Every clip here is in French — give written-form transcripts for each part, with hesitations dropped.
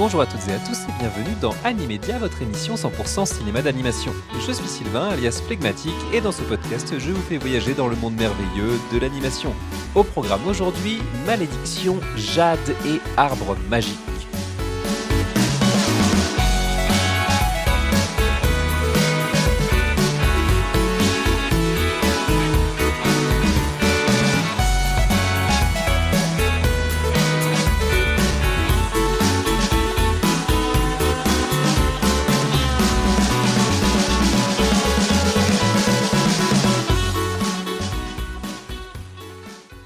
Bonjour à toutes et à tous et bienvenue dans Animedia, votre émission 100% cinéma d'animation. Je suis Sylvain, alias Flegmatique, et dans ce podcast, je vous fais voyager dans le monde merveilleux de l'animation. Au programme aujourd'hui, Malédiction, Jade et Arbre magique.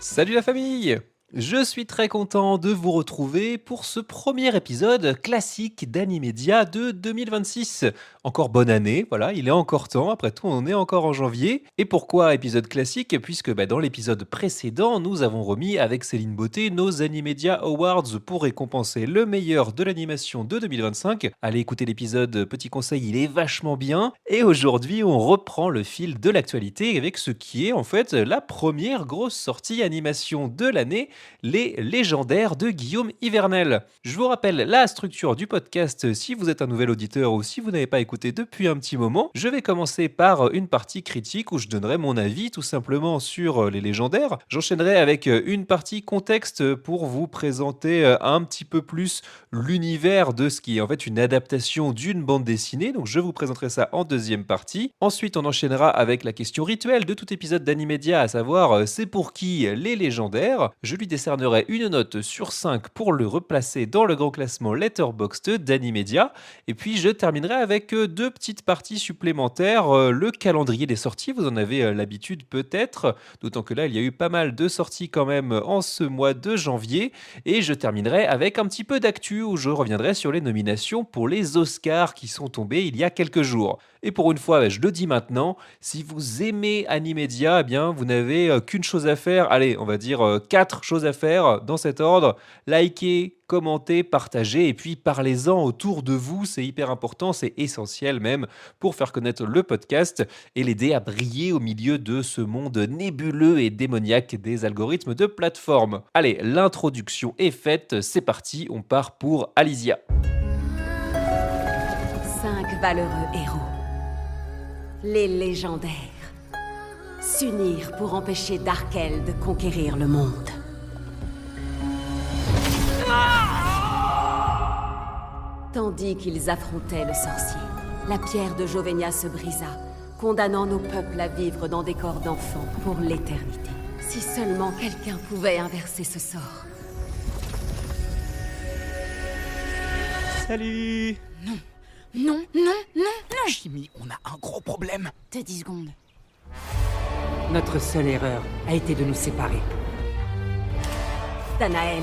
Salut la famille! Je suis très content de vous retrouver pour ce premier épisode classique d'Animedia de 2026. Encore bonne année, voilà, il est encore temps, après tout on est encore en janvier. Et pourquoi épisode classique? Puisque dans l'épisode précédent, nous avons remis avec Céline Beauté nos Animedia Awards pour récompenser le meilleur de l'animation de 2025. Allez écouter l'épisode, petit conseil, il est vachement bien. Et aujourd'hui on reprend le fil de l'actualité avec ce qui est en fait la première grosse sortie animation de l'année, les légendaires de Guillaume Ivernel. Je vous rappelle la structure du podcast si vous êtes un nouvel auditeur ou si vous n'avez pas écouté depuis un petit moment. Je vais commencer par une partie critique où je donnerai mon avis tout simplement sur les légendaires. J'enchaînerai avec une partie contexte pour vous présenter un petit peu plus l'univers de ce qui est en fait une adaptation d'une bande dessinée. Donc je vous présenterai ça en deuxième partie. Ensuite on enchaînera avec la question rituelle de tout épisode d'Animedia, à savoir c'est pour qui les légendaires. Je lui décernerai une note sur 5 pour le replacer dans le grand classement Letterboxd d'Animedia. Et puis je terminerai avec deux petites parties supplémentaires. Le calendrier des sorties, vous en avez l'habitude peut-être, d'autant que là il y a eu pas mal de sorties quand même en ce mois de janvier. Et je terminerai avec un petit peu d'actu où je reviendrai sur les nominations pour les Oscars qui sont tombés il y a quelques jours. Et pour une fois, je le dis maintenant, si vous aimez Animedia, eh bien vous n'avez qu'une chose à faire. Allez, on va dire 4 choses à faire dans cet ordre. Likez, commentez, partagez et puis parlez-en autour de vous. C'est hyper important, c'est essentiel même pour faire connaître le podcast et l'aider à briller au milieu de ce monde nébuleux et démoniaque des algorithmes de plateforme. Allez, l'introduction est faite, c'est parti, on part pour Alysia. 5 valeureux héros. Les légendaires. S'unir pour empêcher Darkel de conquérir le monde. Tandis qu'ils affrontaient le sorcier, la pierre de Jovenia se brisa, condamnant nos peuples à vivre dans des corps d'enfants pour l'éternité. Si seulement quelqu'un pouvait inverser ce sort. Salut! Non, Jimmy, on a un gros problème. T'as 10 secondes. Notre seule erreur a été de nous séparer. Danaël,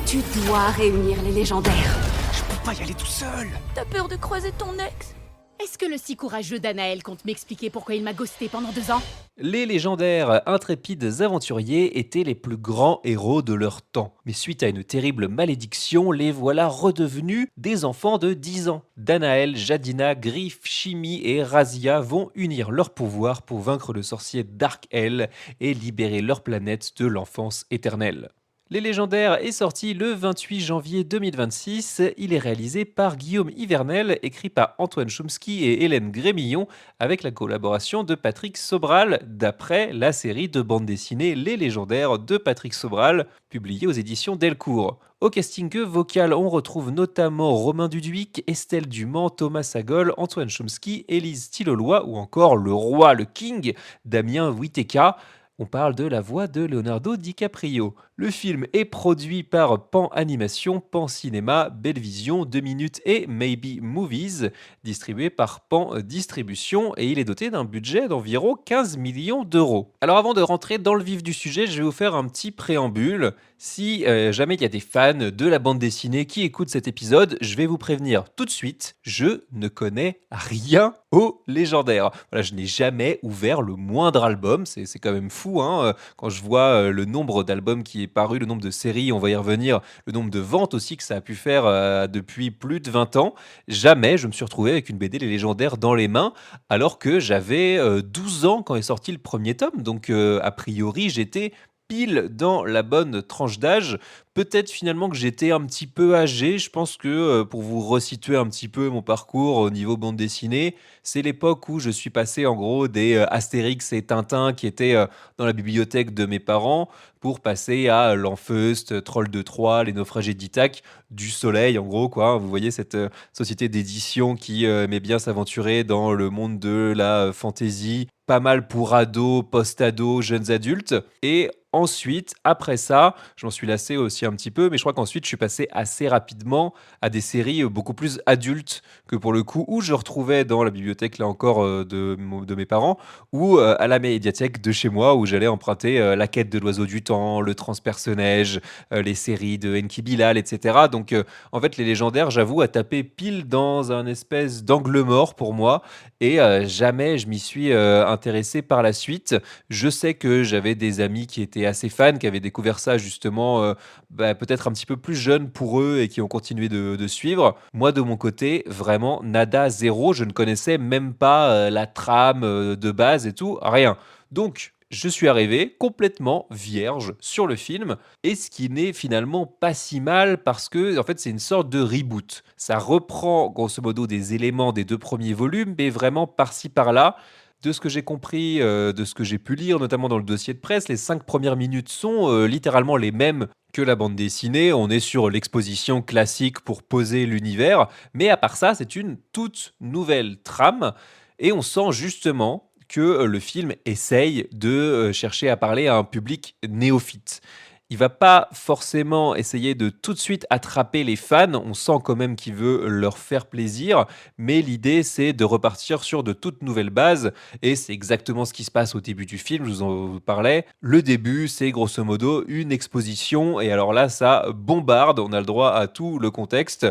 tu dois réunir les légendaires. Je peux pas y aller tout seul. T'as peur de croiser ton ex? Est-ce que le si courageux Danaël compte m'expliquer pourquoi il m'a ghosté pendant 2 ans? Les légendaires intrépides aventuriers étaient les plus grands héros de leur temps. Mais suite à une terrible malédiction, les voilà redevenus des enfants de 10 ans. Danaël, Jadina, Griff, Shimi et Razia vont unir leurs pouvoirs pour vaincre le sorcier Darkel et libérer leur planète de l'enfance éternelle. Les légendaires est sorti le 28 janvier 2026. Il est réalisé par Guillaume Ivernel, écrit par Antoine Chomsky et Hélène Grémillon, avec la collaboration de Patrick Sobral, d'après la série de bande dessinée Les légendaires de Patrick Sobral, publiée aux éditions Delcourt. Au casting vocal, on retrouve notamment Romain Duduic, Estelle Dumont, Thomas Sagol, Antoine Chomsky, Élise Tilloloy ou encore le roi, le king, Damien Witeka. On parle de la voix de Leonardo DiCaprio. Le film est produit par Pan Animation, Pan Cinéma, Bellevision, 2 minutes et Maybe Movies, distribué par Pan Distribution, et il est doté d'un budget d'environ 15 millions d'euros. Alors avant de rentrer dans le vif du sujet, je vais vous faire un petit préambule. Si jamais il y a des fans de la bande dessinée qui écoutent cet épisode, je vais vous prévenir tout de suite, je ne connais rien aux légendaires. Voilà, je n'ai jamais ouvert le moindre album, c'est quand même fou, hein, quand je vois le nombre d'albums qui est paru, le nombre de séries, on va y revenir, le nombre de ventes aussi que ça a pu faire depuis plus de 20 ans. Jamais je me suis retrouvé avec une BD Les Légendaires dans les mains, alors que j'avais 12 ans quand est sorti le premier tome, donc a priori j'étais pile dans la bonne tranche d'âge Peut-être finalement que j'étais un petit peu âgé. Je pense que, pour vous resituer un petit peu mon parcours au niveau bande dessinée, c'est l'époque où je suis passé en gros des, Astérix et Tintin qui étaient, dans la bibliothèque de mes parents, pour passer à L'Enfeust, Trolls de Troie, Les Naufragés d'Ithaque, du Soleil en gros quoi, hein. Vous voyez cette, société d'édition qui, aimait bien s'aventurer dans le monde de la, fantaisie, pas mal pour ados, post-ados, jeunes adultes et ensuite, après ça, je m'en suis lassé aussi un petit peu, mais je crois qu'ensuite je suis passé assez rapidement à des séries, beaucoup plus adultes que pour le coup, où je retrouvais dans la bibliothèque là encore, de mes parents ou, à la médiathèque de chez moi où j'allais emprunter, La Quête de l'Oiseau du Temps, Le Transperce-Neige, les séries de Enki Bilal et cetera. Donc, en fait, les légendaires, j'avoue, a tapé pile dans un espèce d'angle mort pour moi et jamais je m'y suis, intéressé par la suite. Je sais que j'avais des amis qui étaient assez fans, qui avaient découvert ça justement, peut-être un petit peu plus jeunes pour eux et qui ont continué de suivre. Moi, de mon côté, vraiment nada, zéro. Je ne connaissais même pas, la trame, de base et tout, rien. Donc je suis arrivé complètement vierge sur le film et ce qui n'est finalement pas si mal parce que en fait, c'est une sorte de reboot. Ça reprend grosso modo des éléments des 2 premiers volumes, mais vraiment par-ci par-là. De ce que j'ai compris, de ce que j'ai pu lire, notamment dans le dossier de presse, les 5 premières minutes sont, littéralement les mêmes que la bande dessinée. On est sur l'exposition classique pour poser l'univers, mais à part ça, c'est une toute nouvelle trame et on sent justement que, le film essaye de, chercher à parler à un public néophyte. Il va pas forcément essayer de tout de suite attraper les fans, on sent quand même qu'il veut leur faire plaisir, mais l'idée c'est de repartir sur de toutes nouvelles bases et c'est exactement ce qui se passe au début du film, je vous en parlais. Le début, c'est grosso modo une exposition et alors là ça bombarde, on a le droit à tout le contexte.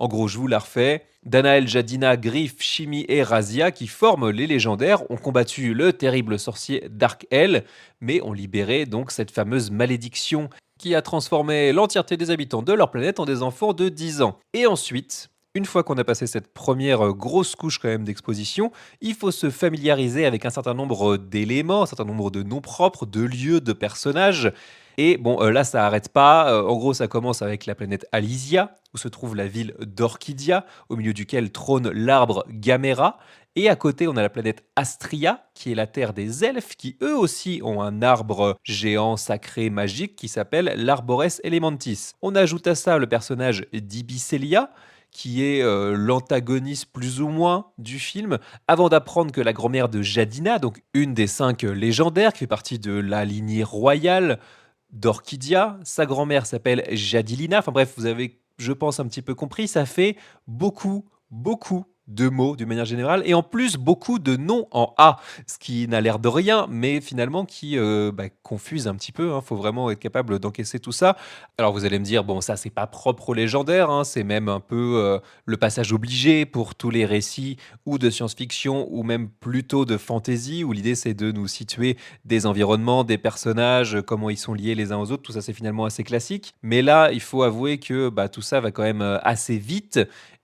En gros, je vous la refais. Danaël, Jadina, Griff, Shimi et Razia, qui forment les légendaires, ont combattu le terrible sorcier Dark El, mais ont libéré donc cette fameuse malédiction qui a transformé l'entièreté des habitants de leur planète en des enfants de 10 ans. Et ensuite, une fois qu'on a passé cette première grosse couche quand même d'exposition, il faut se familiariser avec un certain nombre d'éléments, un certain nombre de noms propres, de lieux, de personnages. Et bon, là, ça n'arrête pas. En gros, ça commence avec la planète Alysia, où se trouve la ville d'Orchidia, au milieu duquel trône l'arbre Gamera. Et à côté, on a la planète Astria, qui est la terre des elfes, qui eux aussi ont un arbre géant, sacré, magique, qui s'appelle l'Arbores Elementis. On ajoute à ça le personnage d'Ibisselia, qui est l'antagoniste plus ou moins du film, avant d'apprendre que la grand-mère de Jadina, donc une des 5 légendaires, qui fait partie de la lignée royale d'Orchidia, sa grand-mère s'appelle Jadilina, enfin bref, vous avez, je pense, un petit peu compris, ça fait beaucoup, beaucoup de mots d'une manière générale, et en plus beaucoup de noms en A, ce qui n'a l'air de rien, mais finalement qui confuse un petit peu, il faut vraiment être capable d'encaisser tout ça. Alors vous allez me dire, bon ça c'est pas propre aux légendaires, c'est même un peu le passage obligé pour tous les récits ou de science-fiction ou même plutôt de fantasy, où l'idée c'est de nous situer des environnements, des personnages, comment ils sont liés les uns aux autres, tout ça c'est finalement assez classique. Mais là, il faut avouer que tout ça va quand même assez vite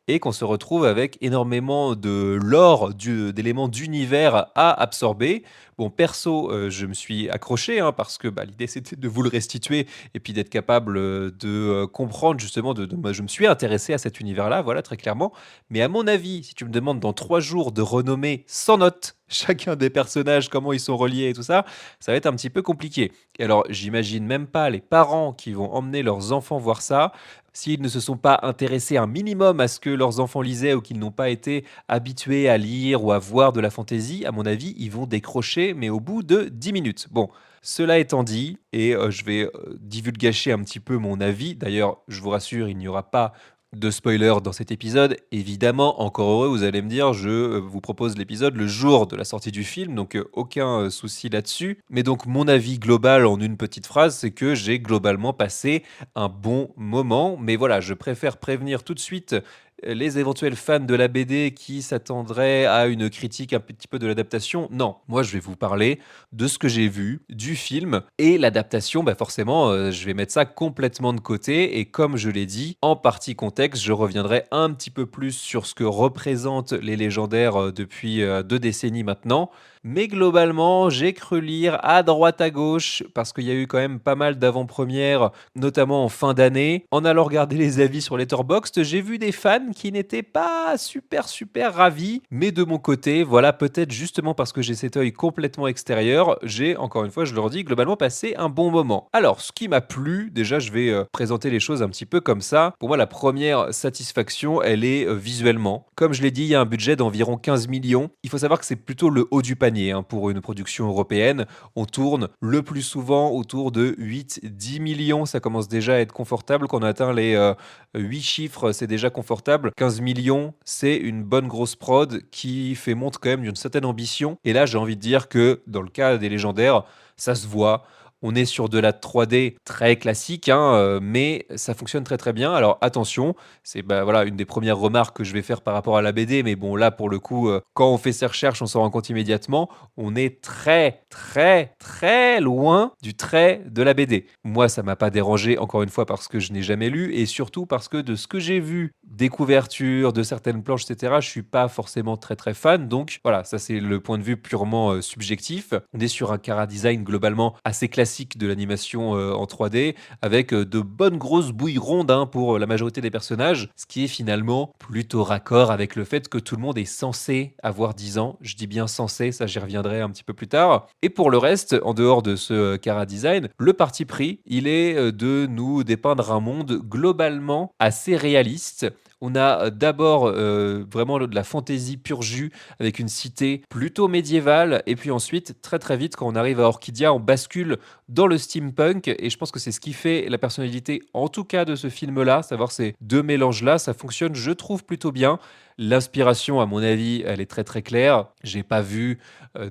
et qu'on se retrouve avec énormément de lore, d'éléments d'univers à absorber. Bon, perso, je me suis accroché parce que l'idée c'était de vous le restituer et puis d'être capable de comprendre justement. Moi, je me suis intéressé à cet univers-là, voilà, très clairement. Mais à mon avis, si tu me demandes dans 3 jours de renommer sans note chacun des personnages, comment ils sont reliés et tout ça, ça va être un petit peu compliqué. Et alors, j'imagine même pas les parents qui vont emmener leurs enfants voir ça. S'ils ne se sont pas intéressés un minimum à ce que leurs enfants lisaient ou qu'ils n'ont pas été habitués à lire ou à voir de la fantaisie, à mon avis, ils vont décrocher, mais au bout de 10 minutes. Bon, cela étant dit, et je vais divulgacher un petit peu mon avis. D'ailleurs, je vous rassure, il n'y aura pas de spoiler dans cet épisode. Évidemment, encore heureux, vous allez me dire, je vous propose l'épisode le jour de la sortie du film, donc aucun souci là-dessus. Mais donc mon avis global en une petite phrase, c'est que j'ai globalement passé un bon moment. Mais voilà, je préfère prévenir tout de suite les éventuels fans de la BD qui s'attendraient à une critique un petit peu de l'adaptation. Non, moi je vais vous parler de ce que j'ai vu, du film et l'adaptation, bah forcément, je vais mettre ça complètement de côté et comme je l'ai dit, en partie contexte, je reviendrai un petit peu plus sur ce que représentent les légendaires, depuis, 2 décennies maintenant. Mais globalement, j'ai cru lire à droite à gauche, parce qu'il y a eu quand même pas mal d'avant-premières, notamment en fin d'année. En allant regarder les avis sur Letterboxd, j'ai vu des fans qui n'étaient pas super super ravis. Mais de mon côté, voilà, peut-être justement parce que j'ai cet œil complètement extérieur, j'ai, encore une fois, je le redis, globalement passé un bon moment. Alors, ce qui m'a plu, déjà, je vais présenter les choses un petit peu comme ça. Pour moi, la première satisfaction, elle est visuellement. Comme je l'ai dit, il y a un budget d'environ 15 millions. Il faut savoir que c'est plutôt le haut du panier hein, pour une production européenne. On tourne le plus souvent autour de 8-10 millions. Ça commence déjà à être confortable. Quand on atteint les 8 chiffres, c'est déjà confortable. 15 millions, c'est une bonne grosse prod qui fait montre quand même d'une certaine ambition. Et là, j'ai envie de dire que dans le cas des légendaires, ça se voit. On est sur de la 3D très classique, hein, mais ça fonctionne très très bien. Alors attention, c'est bah, voilà, une des premières remarques que je vais faire par rapport à la BD, mais bon là pour le coup, quand on fait ses recherches, on s'en rend compte immédiatement, on est très très très loin du trait de la BD. Moi ça m'a pas dérangé encore une fois parce que je n'ai jamais lu et surtout parce que de ce que j'ai vu, des couvertures, de certaines planches, etc., je suis pas forcément très très fan. Donc voilà, ça c'est le point de vue purement subjectif. On est sur un chara design globalement assez classique de l'animation en 3D, avec de bonnes grosses bouilles rondes hein, pour la majorité des personnages, ce qui est finalement plutôt raccord avec le fait que tout le monde est censé avoir 10 ans. Je dis bien censé, ça j'y reviendrai un petit peu plus tard. Et pour le reste, en dehors de ce chara design, le parti pris, il est de nous dépeindre un monde globalement assez réaliste. On a d'abord vraiment de la fantaisie pur jus avec une cité plutôt médiévale et puis ensuite très très vite quand on arrive à Orchidia on bascule dans le steampunk et je pense que c'est ce qui fait la personnalité en tout cas de ce film-là, savoir ces deux mélanges-là, ça fonctionne je trouve plutôt bien. L'inspiration, à mon avis, elle est très très claire. J'ai pas vu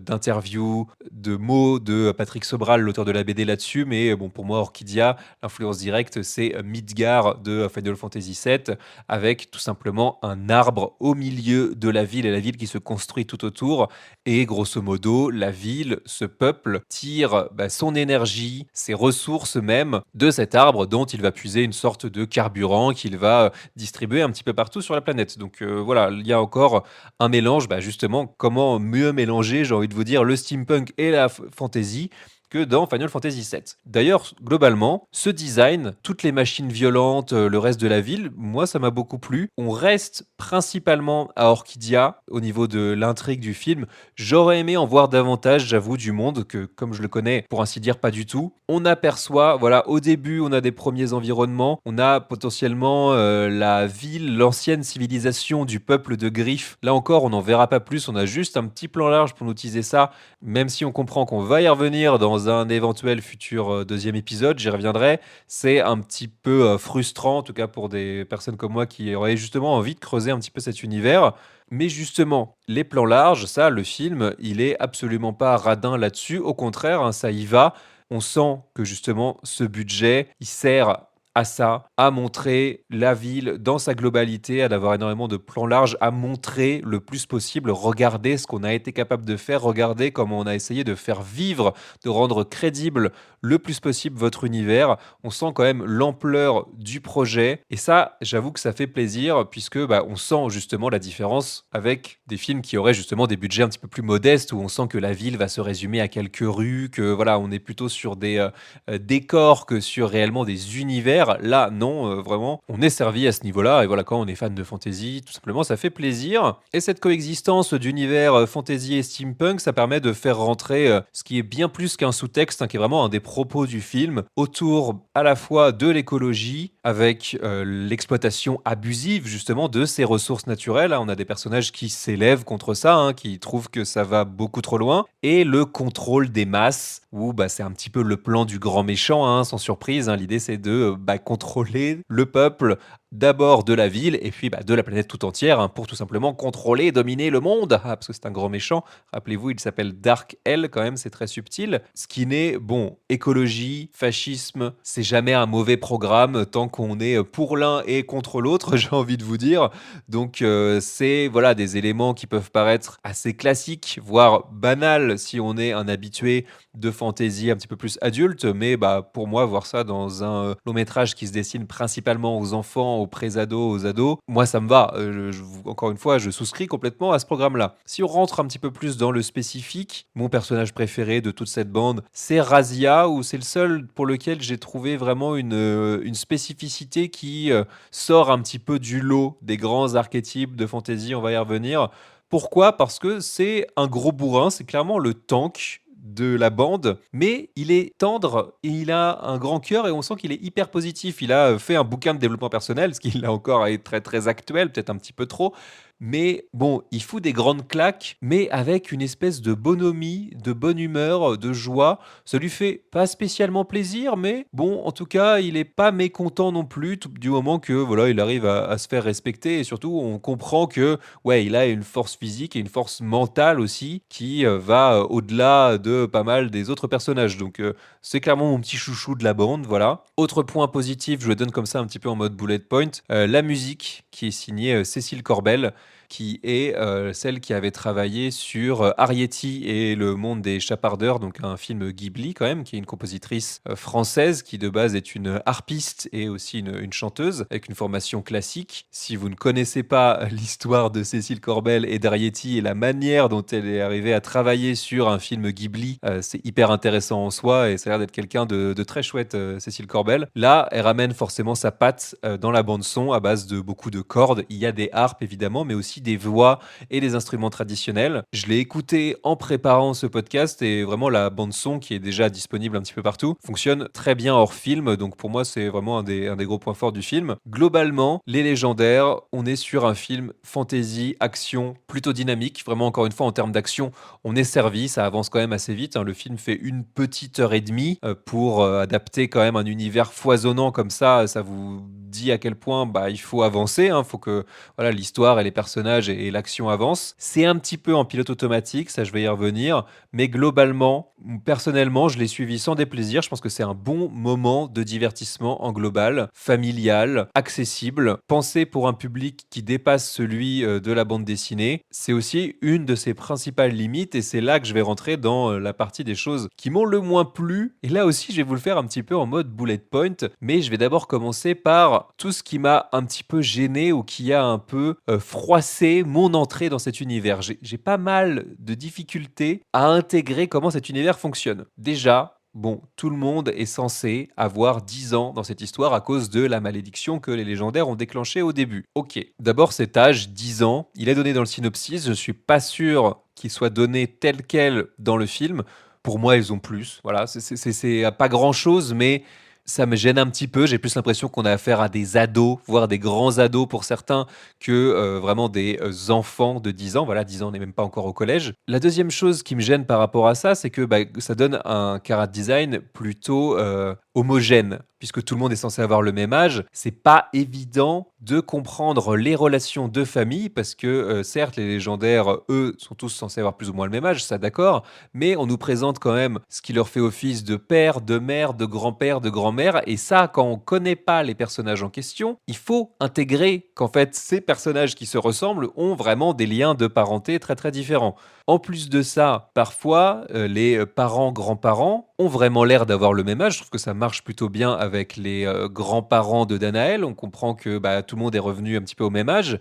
d'interview, de mots de Patrick Sobral, l'auteur de la BD là-dessus, mais bon, pour moi, Orchidia, l'influence directe, c'est Midgar de Final Fantasy VII, avec tout simplement un arbre au milieu de la ville et la ville qui se construit tout autour. Et grosso modo, la ville, ce peuple, tire son énergie, ses ressources même de cet arbre dont il va puiser une sorte de carburant qu'il va distribuer un petit peu partout sur la planète. Donc voilà, il y a encore un mélange, justement, comment mieux mélanger, j'ai envie de vous dire, le steampunk et la fantasy que dans Final Fantasy VII. D'ailleurs, globalement, ce design, toutes les machines violentes, le reste de la ville, moi, ça m'a beaucoup plu. On reste principalement à Orchidia au niveau de l'intrigue du film. J'aurais aimé en voir davantage, j'avoue, du monde que, comme je le connais, pour ainsi dire, pas du tout. On aperçoit, voilà, au début, on a des premiers environnements. On a potentiellement la ville, l'ancienne civilisation du peuple de Griff. Là encore, on n'en verra pas plus. On a juste un petit plan large pour nous teaser ça, même si on comprend qu'on va y revenir dans un éventuel futur deuxième épisode, j'y reviendrai. C'est un petit peu frustrant, en tout cas pour des personnes comme moi qui auraient justement envie de creuser un petit peu cet univers. Mais justement, les plans larges, ça, le film, il est absolument pas radin là-dessus. Au contraire, hein, ça y va. On sent que justement, ce budget, il sert à ça, à montrer la ville dans sa globalité, à d'avoir énormément de plans larges, à montrer le plus possible, regarder ce qu'on a été capable de faire, regarder comment on a essayé de faire vivre, de rendre crédible le plus possible votre univers. On sent quand même l'ampleur du projet et ça, j'avoue que ça fait plaisir puisque on sent justement la différence avec des films qui auraient justement des budgets un petit peu plus modestes où on sent que la ville va se résumer à quelques rues, que voilà, on est plutôt sur des décors que sur réellement des univers. Là, non, vraiment, on est servi à ce niveau-là. Et voilà, quand on est fan de fantasy, tout simplement, ça fait plaisir. Et cette coexistence d'univers fantasy et steampunk, ça permet de faire rentrer ce qui est bien plus qu'un sous-texte, hein, qui est vraiment un des propos du film, autour à la fois de l'écologie, avec l'exploitation abusive, justement, de ces ressources naturelles. Hein. On a des personnages qui s'élèvent contre ça, hein, qui trouvent que ça va beaucoup trop loin. Et le contrôle des masses, où c'est un petit peu le plan du grand méchant, hein, sans surprise. Hein. L'idée, c'est de contrôler le peuple d'abord de la ville et puis de la planète tout entière, hein, pour tout simplement contrôler et dominer le monde. Ah, parce que c'est un grand méchant. Rappelez-vous, il s'appelle Dark Hell quand même, c'est très subtil. Ce qui n'est, bon, écologie, fascisme, c'est jamais un mauvais programme tant qu'on est pour l'un et contre l'autre, j'ai envie de vous dire. Donc c'est voilà des éléments qui peuvent paraître assez classiques, voire banals si on est un habitué de fantasy un petit peu plus adulte, mais pour moi voir ça dans un long métrage qui se dessine principalement aux enfants, aux pré-ados, aux ados, moi ça me va. Encore une fois, je souscris complètement à ce programme-là. Si on rentre un petit peu plus dans le spécifique, mon personnage préféré de toute cette bande, c'est Razia, où c'est le seul pour lequel j'ai trouvé vraiment une spécificité qui sort un petit peu du lot des grands archétypes de fantasy, on va y revenir. Pourquoi? Parce que c'est un gros bourrin, c'est clairement le tank de la bande, mais il est tendre et il a un grand cœur et on sent qu'il est hyper positif. Il a fait un bouquin de développement personnel, ce qui là encore est très très actuel, peut-être un petit peu trop. Mais bon, il fout des grandes claques, mais avec une espèce de bonhomie, de bonne humeur, de joie. Ça lui fait pas spécialement plaisir, mais bon, en tout cas, il est pas mécontent non plus, du moment que voilà, il arrive à se faire respecter et surtout, on comprend que ouais, il a une force physique et une force mentale aussi qui va au-delà de pas mal des autres personnages. Donc, c'est clairement mon petit chouchou de la bande, voilà. Autre point positif, je le donne comme ça un petit peu en mode bullet point, la musique qui est signée Cécile Corbel, qui est celle qui avait travaillé sur Arrietty et le monde des chapardeurs, donc un film Ghibli quand même, qui est une compositrice française qui de base est une harpiste et aussi une chanteuse avec une formation classique. Si vous ne connaissez pas l'histoire de Cécile Corbel et d'Arrietty et la manière dont elle est arrivée à travailler sur un film Ghibli, c'est hyper intéressant en soi et ça a l'air d'être quelqu'un de très chouette, Cécile Corbel. Là, elle ramène forcément sa patte dans la bande son à base de beaucoup de cordes. Il y a des harpes évidemment, mais aussi des voix et des instruments traditionnels. Je l'ai écouté en préparant ce podcast et vraiment la bande son qui est déjà disponible un petit peu partout fonctionne très bien hors film, donc pour moi c'est vraiment un des gros points forts du film. Globalement, Les Légendaires, on est sur un film fantasy, action, plutôt dynamique, vraiment encore une fois en termes d'action, on est servi, ça avance quand même assez vite, hein. Le film fait une petite heure et demie pour adapter quand même un univers foisonnant comme ça vous dit à quel point il faut avancer, hein. Faut que voilà, l'histoire et les personnages et l'action avancent. C'est un petit peu en pilote automatique, ça je vais y revenir, mais globalement, personnellement, je l'ai suivi sans déplaisir. Je pense que c'est un bon moment de divertissement en global, familial, accessible, pensé pour un public qui dépasse celui de la bande dessinée. C'est aussi une de ses principales limites et c'est là que je vais rentrer dans la partie des choses qui m'ont le moins plu. Et là aussi, je vais vous le faire un petit peu en mode bullet point, mais je vais d'abord commencer par tout ce qui m'a un petit peu gêné ou qui a un peu froissé mon entrée dans cet univers. J'ai pas mal de difficultés à intégrer comment cet univers fonctionne. Déjà, bon, tout le monde est censé avoir 10 ans dans cette histoire à cause de la malédiction que les légendaires ont déclenchée au début. Ok, d'abord cet âge, 10 ans, il est donné dans le synopsis, je suis pas sûr qu'il soit donné tel quel dans le film. Pour moi, ils ont plus. Voilà, c'est pas grand-chose, mais ça me gêne un petit peu. J'ai plus l'impression qu'on a affaire à des ados, voire des grands ados pour certains, que vraiment des enfants de 10 ans. Voilà, 10 ans, on n'est même pas encore au collège. La deuxième chose qui me gêne par rapport à ça, c'est que ça donne un character design plutôt homogène, puisque tout le monde est censé avoir le même âge. C'est pas évident de comprendre les relations de famille, parce que certes, les légendaires, eux, sont tous censés avoir plus ou moins le même âge, ça d'accord, mais on nous présente quand même ce qui leur fait office de père, de mère, de grand-père, de grand-mère, et ça, quand on connaît pas les personnages en question, il faut intégrer qu'en fait, ces personnages qui se ressemblent ont vraiment des liens de parenté très très différents. En plus de ça, parfois, les parents, grands-parents ont vraiment l'air d'avoir le même âge. Je trouve que ça marche plutôt bien avec les grands-parents de Danaël. On comprend que tout le monde est revenu un petit peu au même âge.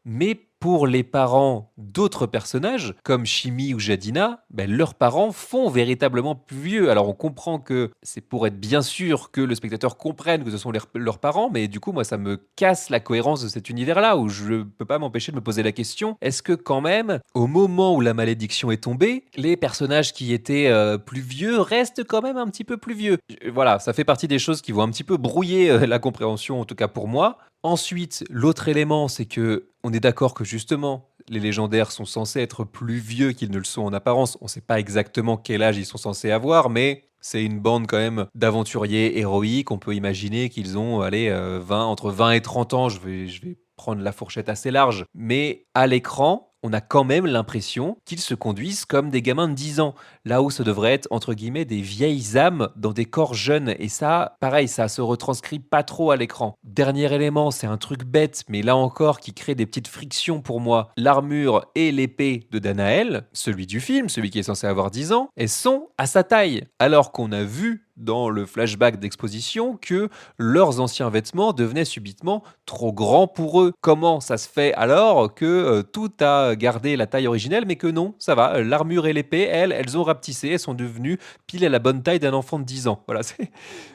Mais pour les parents d'autres personnages, comme Chimie ou Jadina, leurs parents font véritablement plus vieux. Alors on comprend que c'est pour être bien sûr que le spectateur comprenne que ce sont leurs parents, mais du coup, moi, ça me casse la cohérence de cet univers-là, où je ne peux pas m'empêcher de me poser la question, est-ce que quand même, au moment où la malédiction est tombée, les personnages qui étaient plus vieux restent quand même un petit peu plus vieux? Voilà, ça fait partie des choses qui vont un petit peu brouiller la compréhension, en tout cas pour moi. Ensuite, l'autre élément, c'est que on est d'accord que justement, les légendaires sont censés être plus vieux qu'ils ne le sont en apparence. On ne sait pas exactement quel âge ils sont censés avoir, mais c'est une bande quand même d'aventuriers héroïques. On peut imaginer qu'ils ont allez, entre 20 et 30 ans. Je vais prendre la fourchette assez large. Mais à l'écran, on a quand même l'impression qu'ils se conduisent comme des gamins de 10 ans. Là où ça devrait être, entre guillemets, des vieilles âmes dans des corps jeunes. Et ça, pareil, ça se retranscrit pas trop à l'écran. Dernier élément, c'est un truc bête, mais là encore, qui crée des petites frictions pour moi. L'armure et l'épée de Danaël, celui du film, celui qui est censé avoir 10 ans, elles sont à sa taille. Alors qu'on a vu dans le flashback d'exposition que leurs anciens vêtements devenaient subitement trop grands pour eux. Comment ça se fait alors que tout a gardé la taille originelle, mais que non, ça va, l'armure et l'épée, elles ont rapetissé, elles sont devenues pile à la bonne taille d'un enfant de 10 ans. Voilà,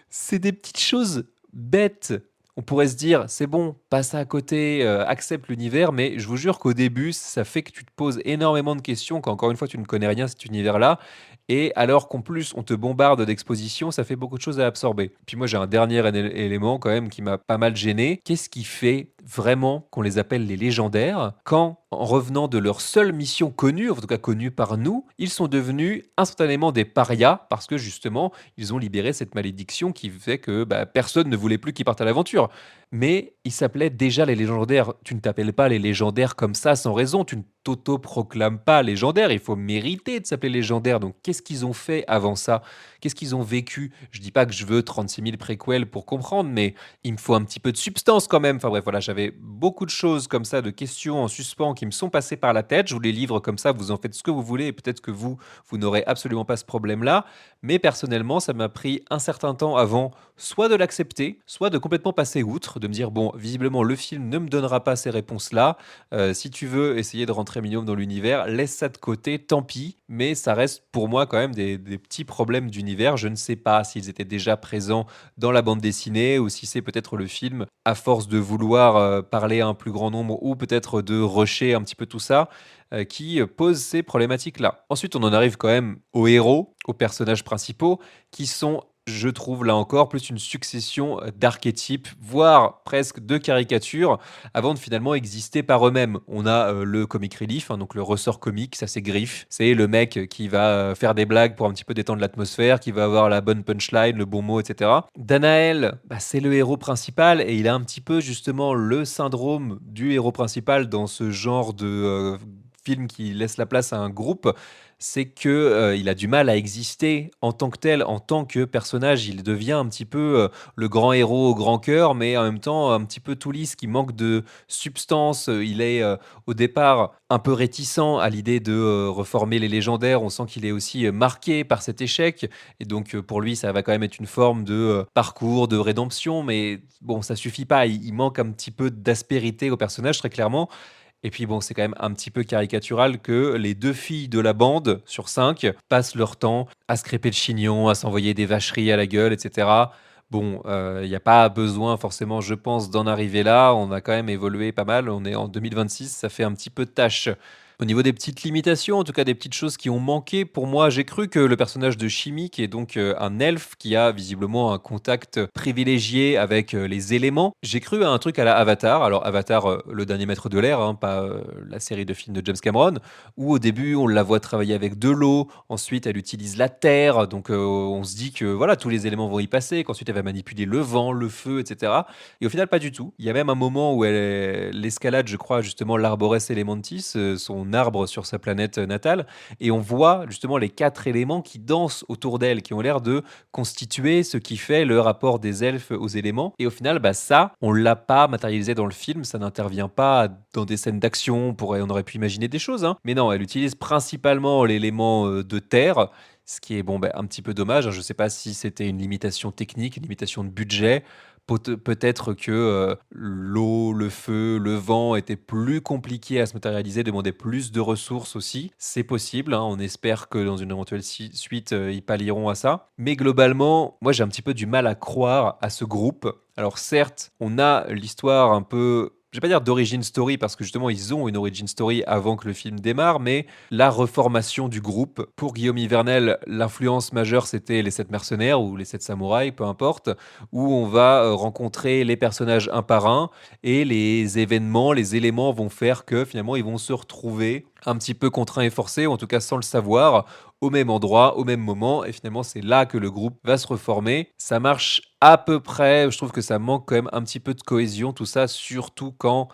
c'est des petites choses bêtes. On pourrait se dire, c'est bon, passe à côté, accepte l'univers, mais je vous jure qu'au début, ça fait que tu te poses énormément de questions, quand encore une fois, tu ne connais rien de cet univers-là, et alors qu'en plus, on te bombarde d'expositions, ça fait beaucoup de choses à absorber. Puis moi, j'ai un dernier élément quand même qui m'a pas mal gêné. Qu'est-ce qui fait vraiment qu'on les appelle les légendaires quand, en revenant de leur seule mission connue, en tout cas connue par nous, ils sont devenus instantanément des parias parce que justement, ils ont libéré cette malédiction qui fait que personne ne voulait plus qu'ils partent à l'aventure. Mais ils s'appelaient déjà les légendaires. Tu ne t'appelles pas les légendaires comme ça sans raison. Tu ne t'auto-proclames pas légendaire. Il faut mériter de s'appeler légendaire. Donc qu'est-ce qu'ils ont fait avant ça? Qu'est-ce qu'ils ont vécu? Je dis pas que je veux 36 000 préquels pour comprendre, mais il me faut un petit peu de substance quand même. Enfin bref, voilà, j'avais beaucoup de choses comme ça, de questions en suspens qui me sont passées par la tête. Je vous les livre comme ça, vous en faites ce que vous voulez et peut-être que vous n'aurez absolument pas ce problème-là. Mais personnellement, ça m'a pris un certain temps avant soit de l'accepter, soit de complètement passer outre, de me dire, bon, visiblement, le film ne me donnera pas ces réponses-là. Si tu veux essayer de rentrer minimum dans l'univers, laisse ça de côté, tant pis. Mais ça reste pour moi quand même des petits problèmes d'univers. Je ne sais pas s'ils étaient déjà présents dans la bande dessinée ou si c'est peut-être le film, à force de vouloir parler à un plus grand nombre ou peut-être de rusher un petit peu tout ça, qui pose ces problématiques-là. Ensuite, on en arrive quand même aux héros, aux personnages principaux, qui sont, je trouve là encore, plus une succession d'archétypes, voire presque de caricatures, avant de finalement exister par eux-mêmes. On a le comic relief, hein, donc le ressort comique, ça c'est Griff. C'est le mec qui va faire des blagues pour un petit peu détendre l'atmosphère, qui va avoir la bonne punchline, le bon mot, etc. Danaël, c'est le héros principal et il a un petit peu justement le syndrome du héros principal dans ce genre de film qui laisse la place à un groupe, c'est que il a du mal à exister en tant que tel, en tant que personnage. Il devient un petit peu le grand héros au grand cœur, mais en même temps un petit peu tout lisse, qui manque de substance. Il est au départ un peu réticent à l'idée de reformer les légendaires. On sent qu'il est aussi marqué par cet échec, et donc pour lui, ça va quand même être une forme de parcours, de rédemption, mais bon, ça suffit pas. Il manque un petit peu d'aspérité au personnage, très clairement. Et puis bon, c'est quand même un petit peu caricatural que les 2 filles de la bande sur 5 passent leur temps à se crêper le chignon, à s'envoyer des vacheries à la gueule, etc. Bon, il y a pas besoin forcément, je pense, d'en arriver là. On a quand même évolué pas mal. On est en 2026, ça fait un petit peu de tâche. Au niveau des petites limitations, en tout cas des petites choses qui ont manqué pour moi, j'ai cru que le personnage de Shimi, qui est donc un elfe qui a visiblement un contact privilégié avec les éléments, j'ai cru à un truc à la Avatar. Alors Avatar, le dernier maître de l'air, hein, pas la série de films de James Cameron, où au début on la voit travailler avec de l'eau, ensuite elle utilise la terre, donc on se dit que voilà, tous les éléments vont y passer, qu'ensuite elle va manipuler le vent, le feu, etc. Et au final, pas du tout. Il y a même un moment où l'escalade, je crois, justement, l'Arbores Elementis, son arbre sur sa planète natale, et on voit justement les 4 éléments qui dansent autour d'elle, qui ont l'air de constituer ce qui fait le rapport des elfes aux éléments. Et au final, ça, on l'a pas matérialisé dans le film, ça n'intervient pas dans des scènes d'action, on aurait pu imaginer des choses, hein. Mais non, elle utilise principalement l'élément de terre, ce qui est bon, un petit peu dommage, hein. Je ne sais pas si c'était une limitation technique, une limitation de budget. Peut-être que l'eau, le feu, le vent étaient plus compliqués à se matérialiser, demandaient plus de ressources aussi. C'est possible, hein. On espère que dans une éventuelle suite, ils pallieront à ça. Mais globalement, moi j'ai un petit peu du mal à croire à ce groupe. Alors certes, on a l'histoire un peu je vais pas dire d'origin story parce que justement ils ont une origin story avant que le film démarre, mais la reformation du groupe. Pour Guillaume Yvernel, l'influence majeure c'était les 7 mercenaires ou les 7 samouraïs, peu importe, où on va rencontrer les personnages un par un et les événements, les éléments vont faire que finalement ils vont se retrouver un petit peu contraints et forcés, ou en tout cas sans le savoir, au même endroit, au même moment, et finalement c'est là que le groupe va se reformer. Ça marche à peu près, je trouve que ça manque quand même un petit peu de cohésion, tout ça, surtout quand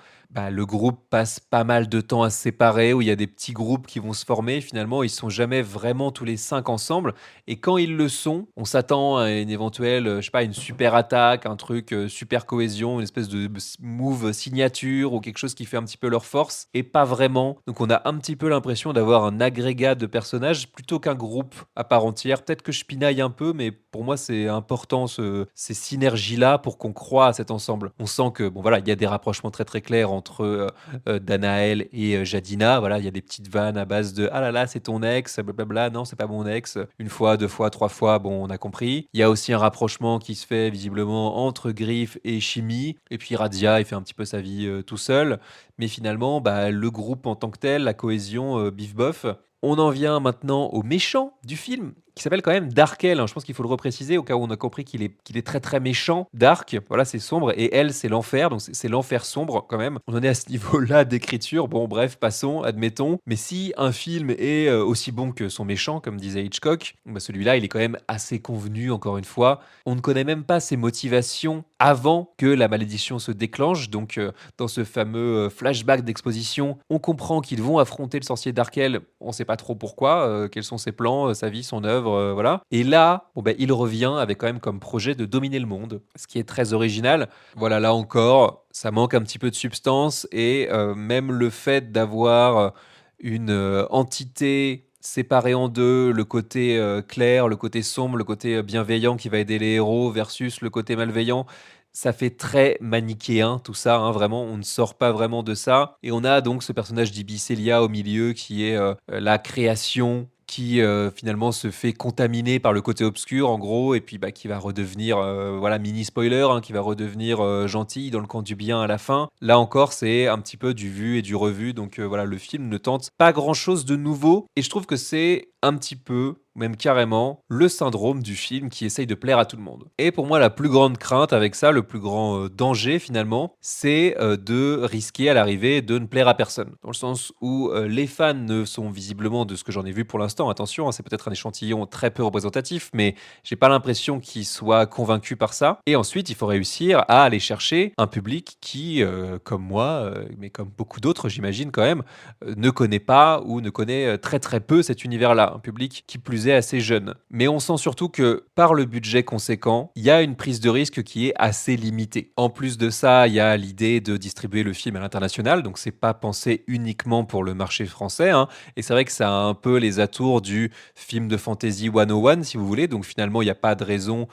le groupe passe pas mal de temps à se séparer, où il y a des petits groupes qui vont se former, finalement ils sont jamais vraiment tous les 5 ensemble, et quand ils le sont, on s'attend à une éventuelle, je sais pas, une super attaque, un truc, super cohésion, une espèce de move signature ou quelque chose qui fait un petit peu leur force et pas vraiment. Donc on a un petit peu l'impression d'avoir un agrégat de personnages plutôt qu'un groupe à part entière. Peut-être que je pinaille un peu, mais pour moi c'est important ces synergies-là pour qu'on croie à cet ensemble. On sent que bon voilà, il y a des rapprochements très très clairs entre Danaël et Jadina. Voilà, il y a des petites vannes à base de ah là là c'est ton ex, blablabla. Non c'est pas mon ex. Une fois, deux fois, trois fois, bon on a compris. Il y a aussi un rapprochement qui se fait visiblement entre Griff et Chimie. Et puis Radia, il fait un petit peu sa vie tout seul. Mais finalement, le groupe en tant que tel, la cohésion, bif bof. On en vient maintenant au méchant du film, qui s'appelle quand même Darkel, hein. Je pense qu'il faut le repréciser au cas où on a compris qu'il est très très méchant. Dark, voilà, c'est sombre, et elle, c'est l'enfer, donc c'est l'enfer sombre quand même. On en est à ce niveau-là d'écriture. Bon, bref, passons, admettons. Mais si un film est aussi bon que son méchant, comme disait Hitchcock, celui-là, il est quand même assez convenu, encore une fois. On ne connaît même pas ses motivations avant que la malédiction se déclenche. Donc, dans ce fameux flashback d'exposition, on comprend qu'ils vont affronter le sorcier Darkel. On ne sait pas trop pourquoi, quels sont ses plans, sa vie, son œuvre, voilà. Et là, il revient avec quand même comme projet de dominer le monde, ce qui est très original. Voilà, là encore, ça manque un petit peu de substance et même le fait d'avoir une entité séparée en deux, le côté clair, le côté sombre, le côté bienveillant qui va aider les héros versus le côté malveillant. Ça fait très manichéen tout ça, hein, vraiment, on ne sort pas vraiment de ça. Et on a donc ce personnage d'Ibicélia au milieu qui est la création qui finalement se fait contaminer par le côté obscur en gros et puis qui va redevenir voilà mini spoiler hein, qui va redevenir gentil dans le camp du bien à la fin. Là encore c'est un petit peu du vu et du revu donc voilà le film ne tente pas grand chose de nouveau et je trouve que c'est un petit peu même carrément le syndrome du film qui essaye de plaire à tout le monde. Et pour moi, la plus grande crainte avec ça, le plus grand danger finalement, c'est de risquer à l'arrivée de ne plaire à personne. Dans le sens où les fans ne sont visiblement, de ce que j'en ai vu pour l'instant, attention, hein, c'est peut-être un échantillon très peu représentatif, mais j'ai pas l'impression qu'ils soient convaincus par ça. Et ensuite, il faut réussir à aller chercher un public qui, comme moi, mais comme beaucoup d'autres, j'imagine quand même, ne connaît pas ou ne connaît très très peu cet univers-là. Un public qui plus est assez jeune. Mais on sent surtout que par le budget conséquent, il y a une prise de risque qui est assez limitée. En plus de ça, il y a l'idée de distribuer le film à l'international, donc c'est pas pensé uniquement pour le marché français, hein. Et c'est vrai que ça a un peu les atours du film de fantasy 101, si vous voulez, donc finalement il n'y a pas de raison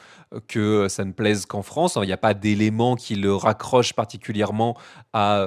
que ça ne plaise qu'en France, il n'y a pas d'éléments qui le raccrochent particulièrement à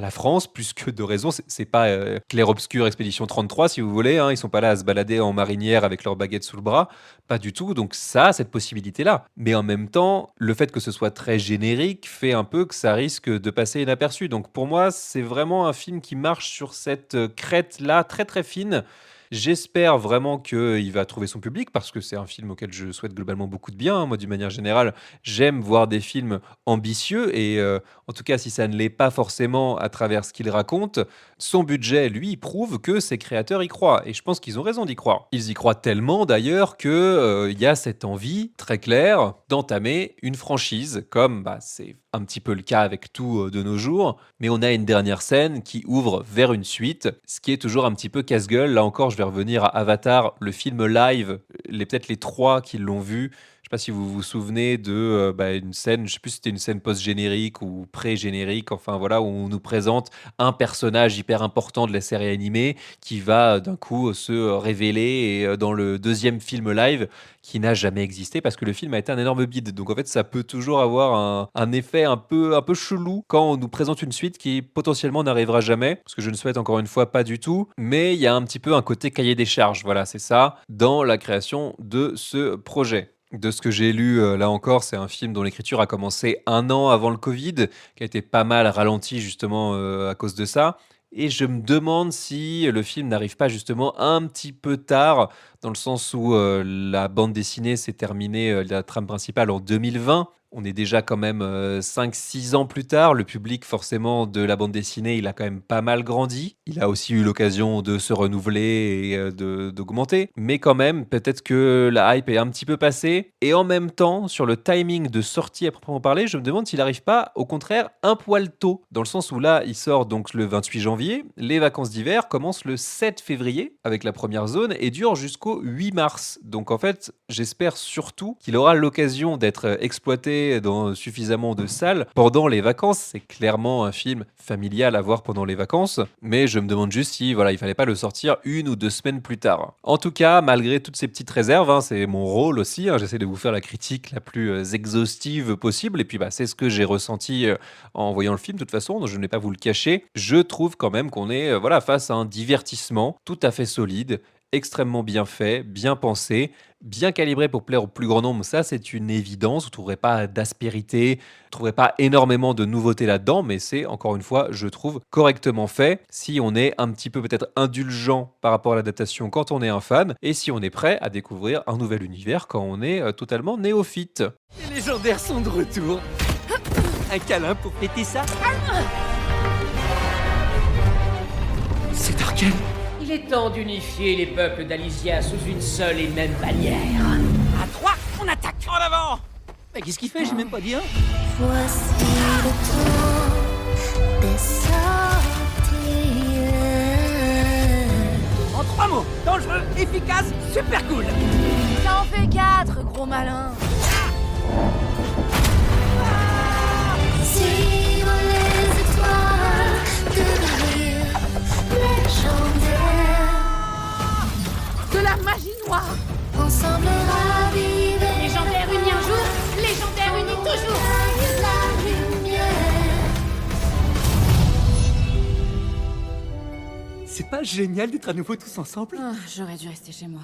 la France, plus que de raison, c'est pas clair-obscur Expédition 33, si vous voulez, hein. Ils sont pas là à se balader en marinière avec leur baguette sous le bras, pas du tout, donc ça a cette possibilité-là. Mais en même temps, le fait que ce soit très générique fait un peu que ça risque de passer inaperçu. Donc pour moi, c'est vraiment un film qui marche sur cette crête-là, très très fine. J'espère vraiment qu'il va trouver son public parce que c'est un film auquel je souhaite globalement beaucoup de bien, hein. Moi, d'une manière générale, j'aime voir des films ambitieux et en tout cas, si ça ne l'est pas forcément à travers ce qu'il raconte, son budget, lui, prouve que ses créateurs y croient. Et je pense qu'ils ont raison d'y croire. Ils y croient tellement d'ailleurs qu'il y a cette envie très claire d'entamer une franchise, comme c'est un petit peu le cas avec tout de nos jours. Mais on a une dernière scène qui ouvre vers une suite, ce qui est toujours un petit peu casse-gueule. Là encore, je vais revenir à Avatar, le film live, peut-être les 3 qui l'ont vu. Je sais pas si vous vous souvenez de une scène, je sais plus si c'était une scène post-générique ou pré-générique, enfin voilà, où on nous présente un personnage hyper important de la série animée qui va d'un coup se révéler et, dans le deuxième film live qui n'a jamais existé parce que le film a été un énorme bide. Donc en fait, ça peut toujours avoir un effet un peu chelou quand on nous présente une suite qui potentiellement n'arrivera jamais, parce que je ne souhaite encore une fois pas du tout, mais il y a un petit peu un côté cahier des charges, voilà, c'est ça, dans la création de ce projet. De ce que j'ai lu, là encore, c'est un film dont l'écriture a commencé 1 an avant le Covid, qui a été pas mal ralenti justement, à cause de ça et je me demande si le film n'arrive pas justement un petit peu tard, dans le sens où, la bande dessinée s'est terminée, la trame principale en 2020. On est déjà quand même, 5-6 ans plus tard. Le public forcément de la bande dessinée, il a quand même pas mal grandi. Il a aussi eu l'occasion de se renouveler et de d'augmenter. Mais quand même, peut-être que la hype est un petit peu passée et en même temps, sur le timing de sortie à proprement parler, je me demande s'il n'arrive pas, au contraire, un poil tôt. Dans le sens où là, il sort donc le 28 janvier, les vacances d'hiver commencent le 7 février avec la première zone et durent jusqu'au 8 mars. Donc en fait, j'espère surtout qu'il aura l'occasion d'être exploité dans suffisamment de salles pendant les vacances. C'est clairement un film familial à voir pendant les vacances, mais je me demande juste si voilà, il fallait pas le sortir 1 ou 2 semaines plus tard. En tout cas, malgré toutes ces petites réserves, hein, c'est mon rôle aussi, hein, j'essaie de vous faire la critique la plus exhaustive possible, et puis bah, c'est ce que j'ai ressenti en voyant le film. De toute façon, je ne vais pas vous le cacher. Je trouve quand même qu'on est voilà, face à un divertissement tout à fait solide, extrêmement bien fait, bien pensé, bien calibré pour plaire au plus grand nombre, ça c'est une évidence. Vous ne trouverez pas d'aspérité, vous ne trouverez pas énormément de nouveautés là-dedans, mais c'est encore une fois, je trouve, correctement fait. Si on est un petit peu peut-être indulgent par rapport à l'adaptation quand on est un fan, et si on est prêt à découvrir un nouvel univers quand on est totalement néophyte. Les légendaires sont de retour. Un câlin pour fêter ça. C'est Arkel. Il est temps d'unifier les peuples d'Alysia sous une seule et même bannière. À 3, on attaque. En avant. Mais qu'est-ce qu'il fait? J'ai même pas dit un. Voici le temps des sorties. En 3 mots. Dangereux, efficace, super cool. Ça en fait 4, gros malin. Suivre les étoiles, devenir légendaire. De la magie noire. Ensemble raviver. Légendaire uni un jour, légendaire uni toujours. La lumière. C'est pas génial d'être à nouveau tous ensemble? Ah, j'aurais dû rester chez moi.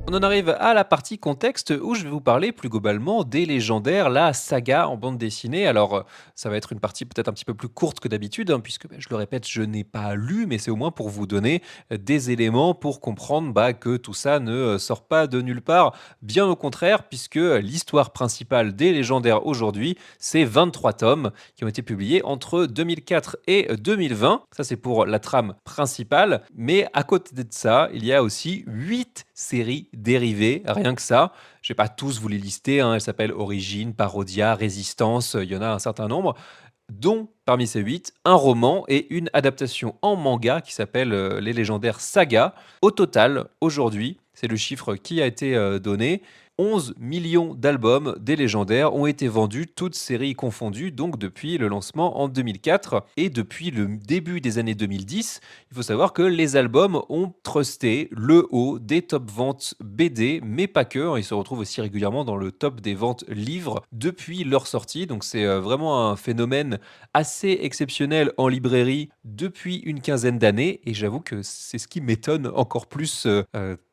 On en arrive à la partie contexte où je vais vous parler plus globalement des légendaires, la saga en bande dessinée. Alors, ça va être une partie peut-être un petit peu plus courte que d'habitude, hein, puisque je le répète, je n'ai pas lu, mais c'est au moins pour vous donner des éléments pour comprendre que tout ça ne sort pas de nulle part. Bien au contraire, puisque l'histoire principale des légendaires aujourd'hui, c'est 23 tomes qui ont été publiés entre 2004 et 2020. Ça, c'est pour la trame principale. Mais à côté de ça, il y a aussi 8 séries dérivées, rien que ça. Je vais pas tous vous les lister, hein. Elles s'appellent Origine, Parodia, Résistance, il y en a un certain nombre, dont parmi ces 8, un roman et une adaptation en manga qui s'appelle Les Légendaires Saga. Au total, aujourd'hui, c'est le chiffre qui a été donné, 11 millions d'albums des légendaires ont été vendus, toutes séries confondues, donc depuis le lancement en 2004. Et depuis le début des années 2010, il faut savoir que les albums ont trusté le haut des top ventes BD, mais pas que, hein. Ils se retrouvent aussi régulièrement dans le top des ventes livres depuis leur sortie. Donc c'est vraiment un phénomène assez exceptionnel en librairie depuis une quinzaine d'années. Et j'avoue que c'est ce qui m'étonne encore plus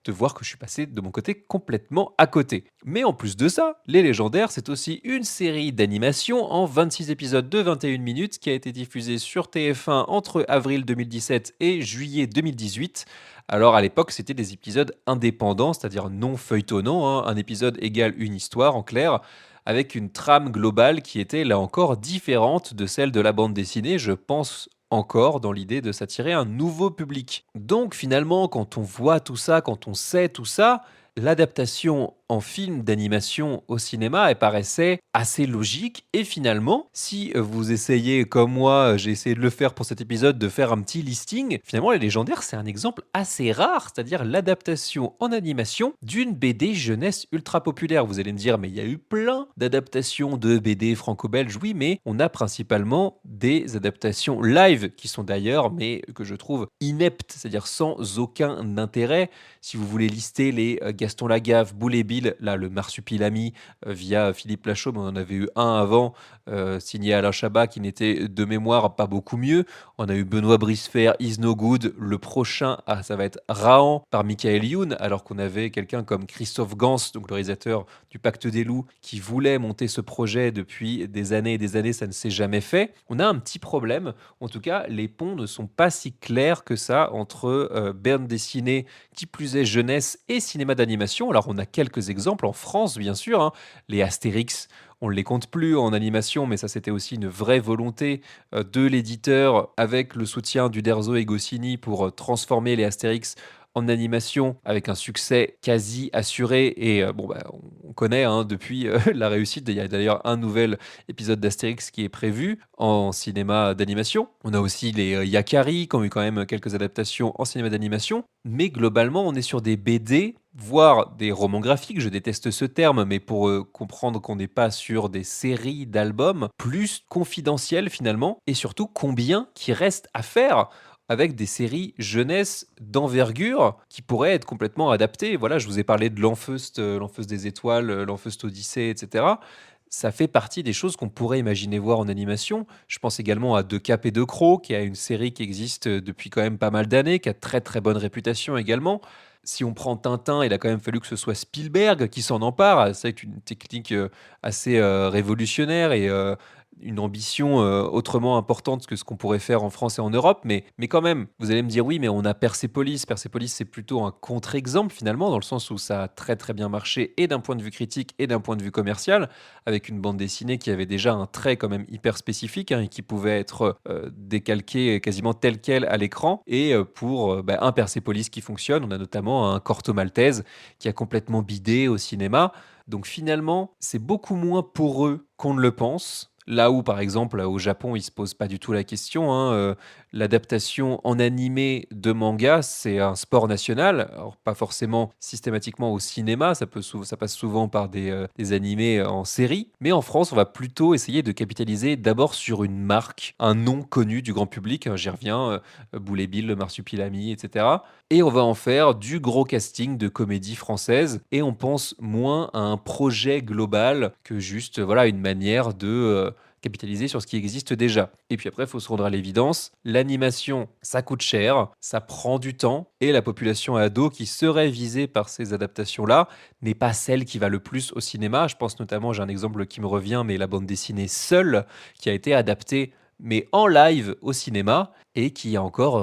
de voir que je suis passé de mon côté complètement à côté. Mais en plus de ça, Les Légendaires, c'est aussi une série d'animation en 26 épisodes de 21 minutes qui a été diffusée sur TF1 entre avril 2017 et juillet 2018. Alors à l'époque, c'était des épisodes indépendants, c'est-à-dire non feuilletonnants, hein. Un épisode égale une histoire en clair, avec une trame globale qui était là encore différente de celle de la bande dessinée, je pense encore dans l'idée de s'attirer un nouveau public. Donc finalement, quand on voit tout ça, quand on sait tout ça, l'adaptation en film d'animation au cinéma, elle paraissait assez logique. Et finalement, si vous essayez, comme moi, j'ai essayé de le faire pour cet épisode, de faire un petit listing, finalement, Les Légendaires, c'est un exemple assez rare, c'est-à-dire l'adaptation en animation d'une BD jeunesse ultra populaire. Vous allez me dire, mais il y a eu plein d'adaptations de BD franco-belges, oui, mais on a principalement des adaptations live, qui sont d'ailleurs, mais que je trouve ineptes, c'est-à-dire sans aucun intérêt. Si vous voulez lister les Gaston Lagaffe, Boule et Bill, là le Marsupilami via Philippe Lachaud, mais on en avait eu un avant, signé Alain Chabat, qui n'était de mémoire pas beaucoup mieux. On a eu Benoît Brisefer, Is No Good. Le prochain, ça va être Rahan par Michael Youn, alors qu'on avait quelqu'un comme Christophe Gans, donc le réalisateur du Pacte des loups, qui voulait monter ce projet depuis des années et des années, ça ne s'est jamais fait. On a un petit problème, en tout cas, les ponts ne sont pas si clairs que ça entre bande dessinée, qui plus est jeunesse, et cinéma d'animation. Alors on a quelques exemples en France, bien sûr, hein. Les Astérix, on ne les compte plus en animation, mais ça c'était aussi une vraie volonté de l'éditeur avec le soutien d'Uderzo et Goscinny pour transformer les Astérix en animation avec un succès quasi assuré. Et on connaît depuis la réussite. Il y a d'ailleurs un nouvel épisode d'Astérix qui est prévu en cinéma d'animation. On a aussi les Yakari qui ont eu quand même quelques adaptations en cinéma d'animation. Mais globalement, on est sur des BD, voire des romans graphiques. Je déteste ce terme, mais pour comprendre qu'on n'est pas sur des séries d'albums, plus confidentielles finalement, et surtout combien qui reste à faire avec des séries jeunesse d'envergure qui pourraient être complètement adaptées. Voilà, je vous ai parlé de l'Enfeust, l'Enfeust des étoiles, l'Enfeust Odyssée, etc. Ça fait partie des choses qu'on pourrait imaginer voir en animation. Je pense également à De Cap et de Croc, qui a une série qui existe depuis quand même pas mal d'années, qui a très très bonne réputation également. Si on prend Tintin, il a quand même fallu que ce soit Spielberg qui s'en empare. C'est une technique assez révolutionnaire et une ambition autrement importante que ce qu'on pourrait faire en France et en Europe. Mais quand même, vous allez me dire oui, mais on a Persepolis. Persepolis, c'est plutôt un contre-exemple finalement, dans le sens où ça a très très bien marché et d'un point de vue critique et d'un point de vue commercial, avec une bande dessinée qui avait déjà un trait quand même hyper spécifique et qui pouvait être décalqué quasiment tel quel à l'écran. Et pour un Persepolis qui fonctionne, on a notamment un Corto Maltese qui a complètement bidé au cinéma. Donc finalement, c'est beaucoup moins pour eux qu'on ne le pense. Là où, par exemple, au Japon, ils se posent pas du tout la question, hein, l'adaptation en animé de manga, c'est un sport national. Alors, pas forcément systématiquement au cinéma, ça passe souvent par des animés en série. Mais en France, on va plutôt essayer de capitaliser d'abord sur une marque, un nom connu du grand public. J'y reviens, Boule et Bill, le Marsupilami, etc. Et on va en faire du gros casting de comédie française. Et on pense moins à un projet global que juste une manière de capitaliser sur ce qui existe déjà. Et puis après, il faut se rendre à l'évidence, l'animation, ça coûte cher, ça prend du temps, et la population ado qui serait visée par ces adaptations-là n'est pas celle qui va le plus au cinéma. Je pense notamment, j'ai un exemple qui me revient, mais la bande dessinée Seul, qui a été adaptée mais en live au cinéma, et qui a encore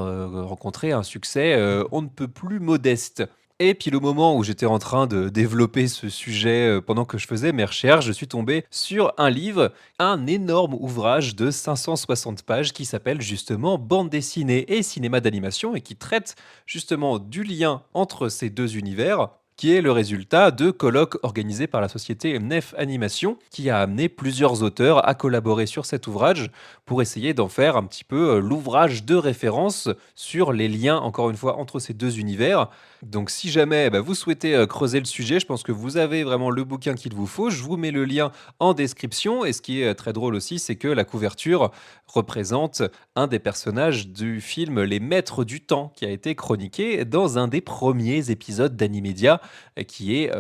rencontré un succès on ne peut plus modeste. Et puis le moment où j'étais en train de développer ce sujet pendant que je faisais mes recherches, je suis tombé sur un livre, un énorme ouvrage de 560 pages qui s'appelle justement Bande dessinée et cinéma d'animation et qui traite justement du lien entre ces deux univers, qui est le résultat de colloques organisés par la société Nef Animation, qui a amené plusieurs auteurs à collaborer sur cet ouvrage pour essayer d'en faire un petit peu l'ouvrage de référence sur les liens, encore une fois, entre ces deux univers. Donc si jamais vous souhaitez creuser le sujet, je pense que vous avez vraiment le bouquin qu'il vous faut. Je vous mets le lien en description. Et ce qui est très drôle aussi, c'est que la couverture représente un des personnages du film Les Maîtres du Temps, qui a été chroniqué dans un des premiers épisodes d'Animedia, qui est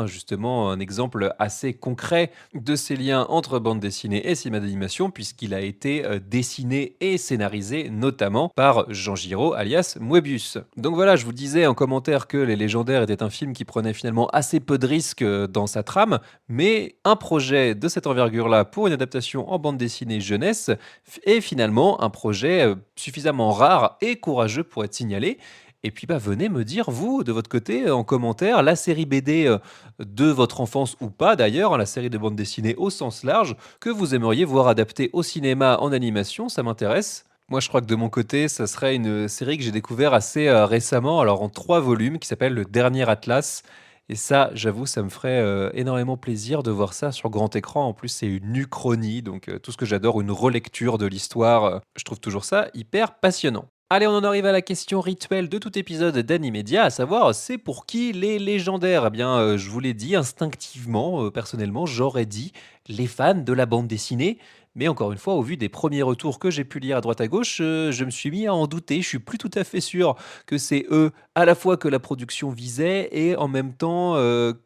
justement un exemple assez concret de ces liens entre bande dessinée et cinéma d'animation, puisqu'il a été dessiné et scénarisé notamment par Jean Giraud, alias Moebius. Donc voilà, je vous disais en commentaire que Les Légendaires était un film qui prenait finalement assez peu de risques dans sa trame, mais un projet de cette envergure-là pour une adaptation en bande dessinée jeunesse est finalement un projet suffisamment rare et courageux pour être signalé. Et puis venez me dire, vous, de votre côté, en commentaire, la série BD de votre enfance ou pas d'ailleurs, la série de bande dessinée au sens large, que vous aimeriez voir adaptée au cinéma en animation, ça m'intéresse. Moi, je crois que de mon côté, ça serait une série que j'ai découvert assez récemment, alors en 3 volumes, qui s'appelle Le Dernier Atlas. Et ça, j'avoue, ça me ferait énormément plaisir de voir ça sur grand écran. En plus, c'est une uchronie, donc tout ce que j'adore, une relecture de l'histoire. Je trouve toujours ça hyper passionnant. Allez, on en arrive à la question rituelle de tout épisode d'Animedia, à savoir, c'est pour qui les légendaires? Eh bien, je vous l'ai dit instinctivement, personnellement, j'aurais dit les fans de la bande dessinée, Mais encore une fois, au vu des premiers retours que j'ai pu lire à droite à gauche, je me suis mis à en douter. Je suis plus tout à fait sûr que c'est eux, à la fois que la production visait et en même temps,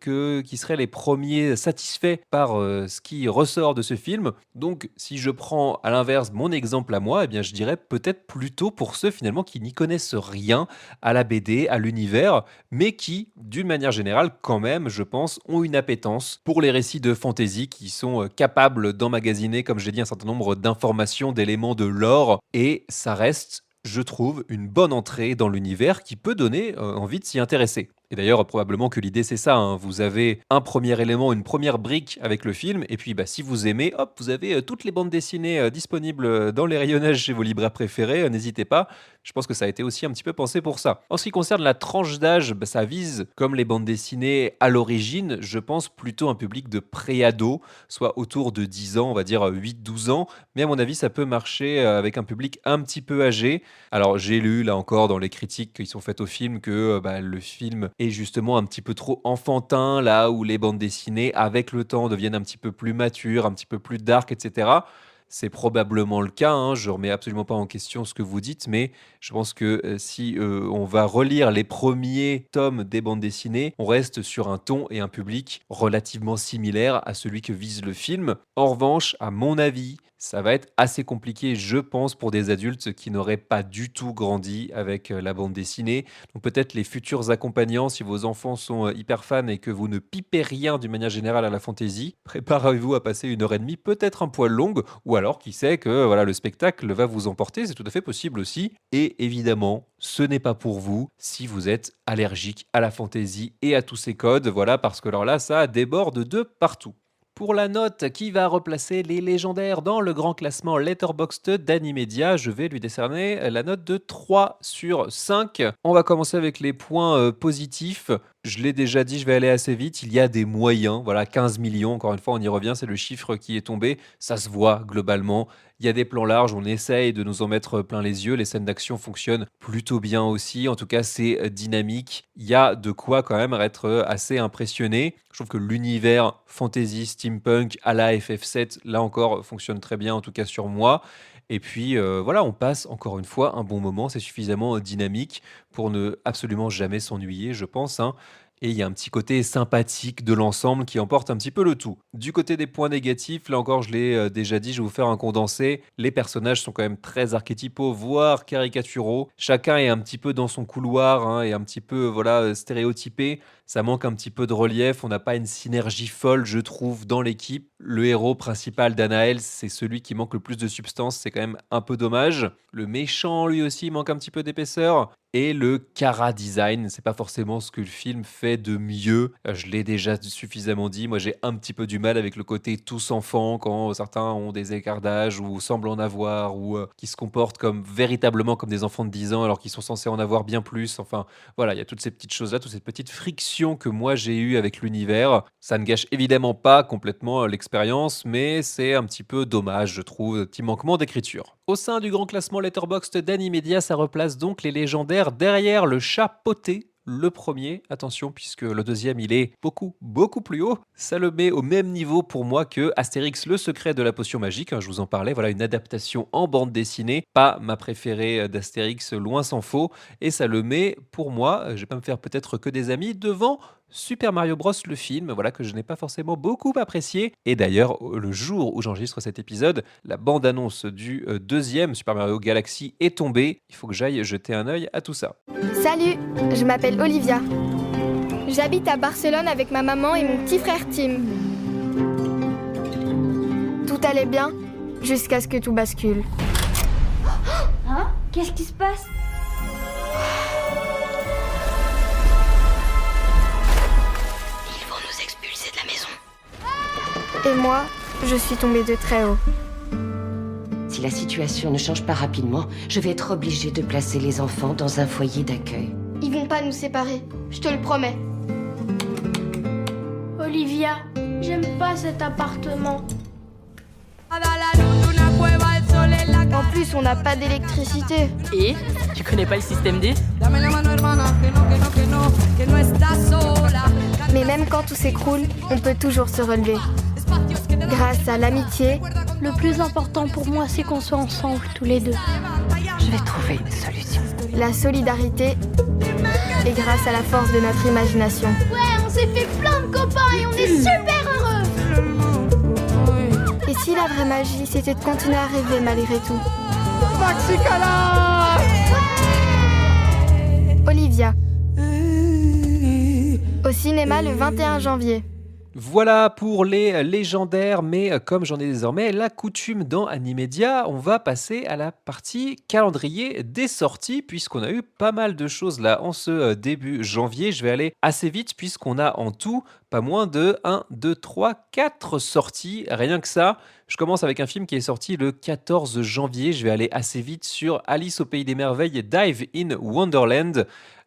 qui seraient les premiers satisfaits par, ce qui ressort de ce film. Donc si je prends à l'inverse mon exemple à moi, eh bien je dirais peut-être plutôt pour ceux finalement qui n'y connaissent rien à la BD, à l'univers, mais qui, d'une manière générale quand même, je pense, ont une appétence pour les récits de fantasy qui sont, capables d'emmagasiner, comme j'ai dit, un certain nombre d'informations, d'éléments de lore et ça reste, je trouve, une bonne entrée dans l'univers qui peut donner, envie de s'y intéresser. Et d'ailleurs, probablement que l'idée c'est ça, hein. Vous avez un premier élément, une première brique avec le film et puis, bah, si vous aimez, hop, vous avez, toutes les bandes dessinées, disponibles, dans les rayonnages chez vos libraires préférés, n'hésitez pas. Je pense que ça a été aussi un petit peu pensé pour ça. En ce qui concerne la tranche d'âge, bah, ça vise, comme les bandes dessinées à l'origine, je pense plutôt un public de pré-ado, soit autour de 10 ans, on va dire, 8-12 ans. Mais à mon avis, ça peut marcher, avec un public un petit peu âgé. Alors j'ai lu là encore dans les critiques qui sont faites au film que, bah, le film est justement un petit peu trop enfantin, là où les bandes dessinées, avec le temps, deviennent un petit peu plus matures, un petit peu plus dark et cetera. C'est probablement le cas, hein, je remets absolument pas en question ce que vous dites, mais je pense que, si, on va relire les premiers tomes des bandes dessinées, on reste sur un ton et un public relativement similaires à celui que vise le film. En revanche, à mon avis, ça va être assez compliqué, je pense, pour des adultes qui n'auraient pas du tout grandi avec, la bande dessinée. Donc peut-être les futurs accompagnants, si vos enfants sont, hyper fans et que vous ne pipez rien d'une manière générale à la fantaisie, préparez-vous à passer 1 heure et demie, peut-être un poil longue, ou alors qui sait que voilà, le spectacle va vous emporter, c'est tout à fait possible aussi. Et évidemment, ce n'est pas pour vous si vous êtes allergique à la fantaisie et à tous ces codes, voilà, parce que alors là, ça déborde de partout. Pour la note qui va replacer les légendaires dans le grand classement Letterboxd d'Animedia, je vais lui décerner la note de 3 sur 5. On va commencer avec les points positifs. Je l'ai déjà dit, je vais aller assez vite. Il y a des moyens, voilà, 15 millions, encore une fois, on y revient, c'est le chiffre qui est tombé. Ça se voit globalement. Il y a des plans larges, on essaye de nous en mettre plein les yeux. Les scènes d'action fonctionnent plutôt bien aussi. En tout cas, c'est dynamique. Il y a de quoi quand même être assez impressionné. Je trouve que l'univers fantasy, steampunk à la FF7, là encore, fonctionne très bien, en tout cas sur moi. Et puis voilà, on passe encore une fois un bon moment. C'est suffisamment dynamique pour ne absolument jamais s'ennuyer, je pense, hein. Et il y a un petit côté sympathique de l'ensemble qui emporte un petit peu le tout. Du côté des points négatifs, là encore, je l'ai déjà dit, je vais vous faire un condensé. Les personnages sont quand même très archétypaux, voire caricaturaux. Chacun est un petit peu dans son couloir, hein, et un petit peu voilà, stéréotypé. Ça manque un petit peu de relief. On n'a pas une synergie folle, je trouve, dans l'équipe. Le héros principal d'Anaël, c'est celui qui manque le plus de substance. C'est quand même un peu dommage. Le méchant, lui aussi, manque un petit peu d'épaisseur. Et le chara design, c'est pas forcément ce que le film fait de mieux. Je l'ai déjà suffisamment dit. Moi, j'ai un petit peu du mal avec le côté tous enfants quand certains ont des écarts d'âge ou semblent en avoir ou qui se comportent comme véritablement comme des enfants de 10 ans alors qu'ils sont censés en avoir bien plus. Enfin, voilà, il y a toutes ces petites choses-là, toutes ces petites frictions que moi j'ai eues avec l'univers. Ça ne gâche évidemment pas complètement l'expérience, mais c'est un petit peu dommage, je trouve, un petit manquement d'écriture. Au sein du grand classement Letterboxd d'Animedia, ça replace donc les légendaires derrière le chat poté. Le premier, attention, puisque le deuxième, il est beaucoup plus haut. Ça le met au même niveau pour moi que Astérix, le secret de la potion magique. Je vous en parlais, voilà une adaptation en bande dessinée. Pas ma préférée d'Astérix, loin s'en faut. Et ça le met, pour moi, je vais pas me faire peut-être que des amis, devant Super Mario Bros, le film, voilà, que je n'ai pas forcément beaucoup apprécié. Et d'ailleurs, le jour où j'enregistre cet épisode, la bande-annonce du deuxième Super Mario Galaxy est tombée. Il faut que j'aille jeter un œil à tout ça. Salut, je m'appelle Olivia. J'habite à Barcelone avec ma maman et mon petit frère Tim. Tout allait bien, jusqu'à ce que tout bascule. Hein? Qu'est-ce qui se passe? Ils vont nous expulser de la maison. Et moi, je suis tombée de très haut. Si la situation ne change pas rapidement, je vais être obligée de placer les enfants dans un foyer d'accueil. Ils vont pas nous séparer, je te le promets. Olivia, j'aime pas cet appartement. En plus, on n'a pas d'électricité. Et tu connais pas le système D? Mais même quand tout s'écroule, on peut toujours se relever. Grâce à l'amitié, Le plus important pour moi, c'est qu'on soit ensemble tous les deux. Je vais trouver une solution. La solidarité est grâce à la force de notre imagination. Ouais, on s'est fait plein de copains et on est super heureux. Et si la vraie magie, c'était de continuer à rêver malgré tout? Olivia. Au cinéma le 21 janvier. Voilà pour les légendaires, mais comme j'en ai désormais la coutume dans Animedia, on va passer à la partie calendrier des sorties, puisqu'on a eu pas mal de choses là en ce début janvier. Je vais aller assez vite, puisqu'on a en tout pas moins de 1, 2, 3, 4 sorties, rien que ça. Je commence avec un film qui est sorti le 14 janvier. Je vais aller assez vite sur Alice au Pays des Merveilles, Dive in Wonderland.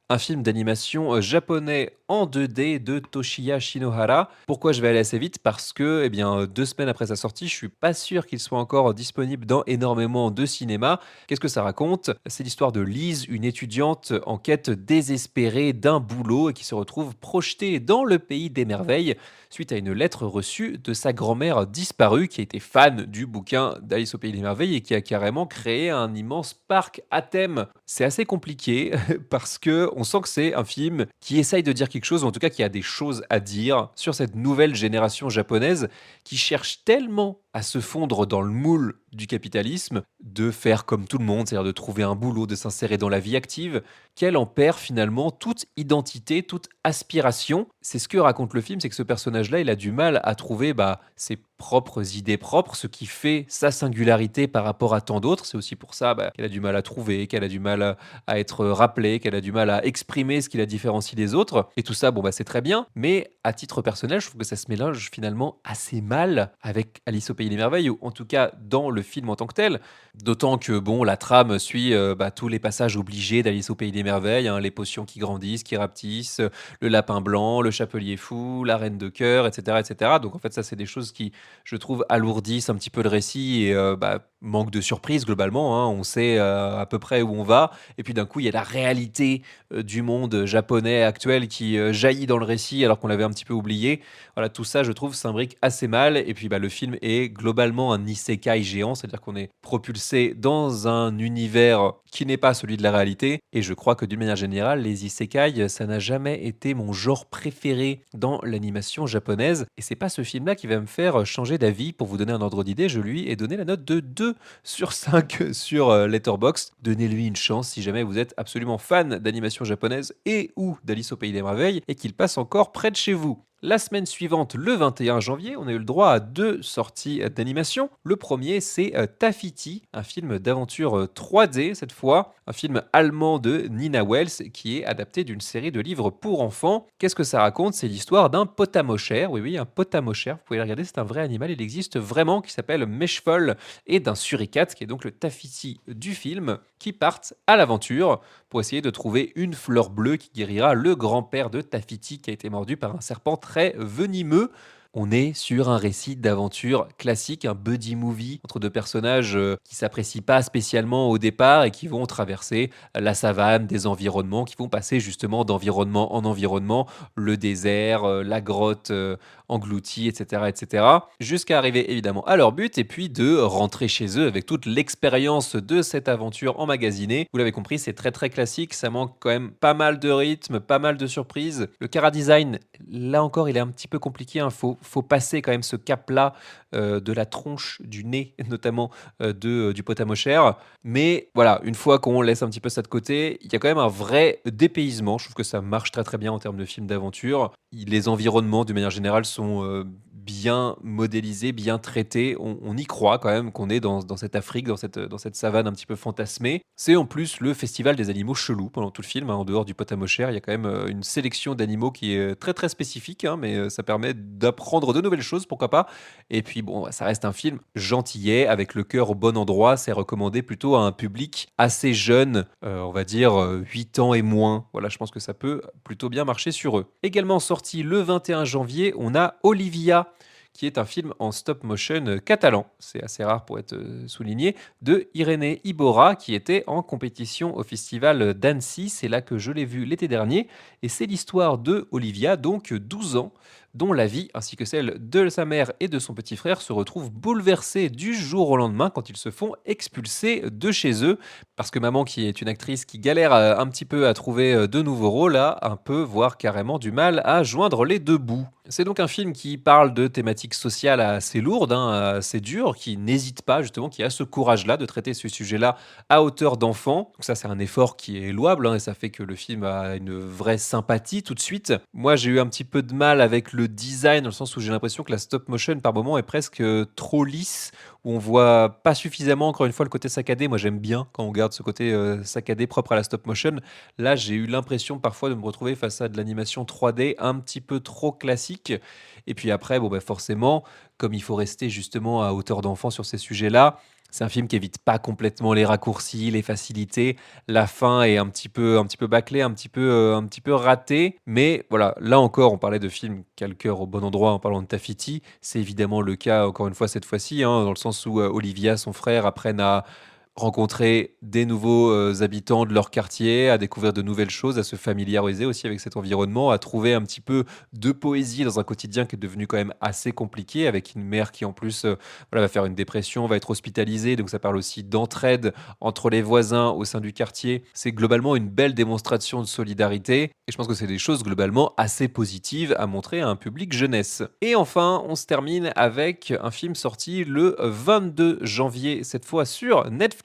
Un film d'animation japonais en 2D de Toshiya Shinohara. Pourquoi je vais aller assez vite? Parce que, 2 semaines après sa sortie, je suis pas sûr qu'il soit encore disponible dans énormément de cinéma. Qu'est-ce que ça raconte? C'est l'histoire de Lise, une étudiante en quête désespérée d'un boulot et qui se retrouve projetée dans le pays des merveilles suite à une lettre reçue de sa grand-mère disparue qui était fan du bouquin d'Alice au Pays des Merveilles et qui a carrément créé un immense parc à thème. C'est assez compliqué parce que on sent que c'est un film qui essaye de dire quelque chose, ou en tout cas qui a des choses à dire sur cette nouvelle génération japonaise qui cherche tellement à se fondre dans le moule du capitalisme, de faire comme tout le monde, c'est-à-dire de trouver un boulot, de s'insérer dans la vie active, qu'elle en perd finalement toute identité, toute aspiration. C'est ce que raconte le film, c'est que ce personnage-là, il a du mal à trouver ses propres idées propres, ce qui fait sa singularité par rapport à tant d'autres. C'est aussi pour ça qu'elle a du mal à trouver, qu'elle a du mal à être rappelée, qu'elle a du mal à exprimer ce qui la différencie des autres. Et tout ça, c'est très bien, mais à titre personnel, je trouve que ça se mélange finalement assez mal avec Alice au Pays des Merveilles, ou en tout cas dans le film en tant que tel. D'autant que la trame suit tous les passages obligés d'Alice au Pays des Merveilles, hein, les potions qui grandissent, qui rapetissent, le lapin blanc, le chapelier fou, la reine de cœur, etc., etc. Donc en fait, ça c'est des choses qui, je trouve, alourdissent un petit peu le récit et manque de surprise globalement. Hein. On sait à peu près où on va, et puis d'un coup il y a la réalité du monde japonais actuel qui jaillit dans le récit alors qu'on l'avait un petit peu oublié. Voilà, tout ça je trouve s'imbrique assez mal, et puis le film est globalement un isekai géant, c'est-à-dire qu'on est propulsé dans un univers qui n'est pas celui de la réalité, et je crois que d'une manière générale, les isekai, ça n'a jamais été mon genre préféré dans l'animation japonaise, et c'est pas ce film-là qui va me faire changer d'avis. Pour vous donner un ordre d'idée, je lui ai donné la note de 2 sur 5 sur Letterboxd. Donnez-lui une chance si jamais vous êtes absolument fan d'animation japonaise et ou d'Alice au Pays des Merveilles et qu'il passe encore près de chez vous. La semaine suivante, le 21 janvier, on a eu le droit à 2 sorties d'animation. Le premier, c'est Tafiti, un film d'aventure 3D cette fois, un film allemand de Nina Wells qui est adapté d'une série de livres pour enfants. Qu'est-ce que ça raconte? C'est l'histoire d'un potamochère, oui, un potamochère, vous pouvez le regarder, c'est un vrai animal, il existe vraiment, qui s'appelle Meshfol, et d'un suricate, qui est donc le Tafiti du film, qui partent à l'aventure pour essayer de trouver une fleur bleue qui guérira le grand-père de Tafiti qui a été mordu par un serpent très venimeux. On est sur un récit d'aventure classique, un buddy movie entre deux personnages qui s'apprécient pas spécialement au départ et qui vont traverser la savane, des environnements, qui vont passer justement d'environnement en environnement, le désert, la grotte engloutie, etc., etc., jusqu'à arriver évidemment à leur but et puis de rentrer chez eux avec toute l'expérience de cette aventure emmagasinée. Vous l'avez compris, c'est très très classique, ça manque quand même pas mal de rythme, pas mal de surprises. Le chara-design, là encore, il est un petit peu compliqué, hein. Faut passer quand même ce cap-là de la tronche, du nez notamment du potamochère. Mais voilà, une fois qu'on laisse un petit peu ça de côté, il y a quand même un vrai dépaysement. Je trouve que ça marche très très bien en termes de film d'aventure. Les environnements, de manière générale, sont bien modélisés, bien traités. On y croit quand même qu'on est dans cette Afrique, dans cette savane un petit peu fantasmée. C'est en plus le festival des animaux chelous pendant tout le film, hein. En dehors du potamochère, il y a quand même une sélection d'animaux qui est très très spécifique, hein, mais ça permet d'apprendre de nouvelles choses, pourquoi pas. Et puis bon, ça reste un film gentillet, avec le cœur au bon endroit. C'est recommandé plutôt à un public assez jeune, on va dire 8 ans et moins. Voilà, je pense que ça peut plutôt bien marcher sur eux. Également sorti le 21 janvier, on a Olivia, qui est un film en stop motion catalan, c'est assez rare pour être souligné, de Irénée Iborra, qui était en compétition au festival d'Annecy. C'est là que je l'ai vu l'été dernier, et c'est l'histoire de Olivia, donc 12 ans, dont la vie ainsi que celle de sa mère et de son petit frère se retrouvent bouleversées du jour au lendemain quand ils se font expulser de chez eux parce que maman, qui est une actrice qui galère un petit peu à trouver de nouveaux rôles, a un peu, voire carrément du mal à joindre les deux bouts. C'est donc un film qui parle de thématiques sociales assez lourdes, assez dures, qui n'hésite pas justement, qui a ce courage-là de traiter ce sujet-là à hauteur d'enfant. Donc ça, c'est un effort qui est louable, et ça fait que le film a une vraie sympathie tout de suite. Moi, j'ai eu un petit peu de mal avec le design, dans le sens où j'ai l'impression que la stop motion, par moment, est presque trop lisse, où on voit pas suffisamment, encore une fois, le côté saccadé. Moi, j'aime bien quand on garde ce côté saccadé propre à la stop motion. Là, j'ai eu l'impression parfois de me retrouver face à de l'animation 3D un petit peu trop classique. Et puis après, bon, bah, forcément, comme il faut rester justement à hauteur d'enfant sur ces sujets-là, c'est un film qui évite pas complètement les raccourcis, les facilités. La fin est un petit peu bâclée, un petit peu ratée. Mais voilà, là encore, on parlait de films qui a le cœur au bon endroit en parlant de Tafiti. C'est évidemment le cas, encore une fois, cette fois-ci, dans le sens où Olivia, son frère, apprennent à rencontrer des nouveaux habitants de leur quartier, à découvrir de nouvelles choses, à se familiariser aussi avec cet environnement, à trouver un petit peu de poésie dans un quotidien qui est devenu quand même assez compliqué, avec une mère qui en plus voilà, va faire une dépression, va être hospitalisée, donc ça parle aussi d'entraide entre les voisins au sein du quartier. C'est globalement une belle démonstration de solidarité, et je pense que c'est des choses globalement assez positives à montrer à un public jeunesse. Et enfin, on se termine avec un film sorti le 22 janvier, cette fois sur Netflix,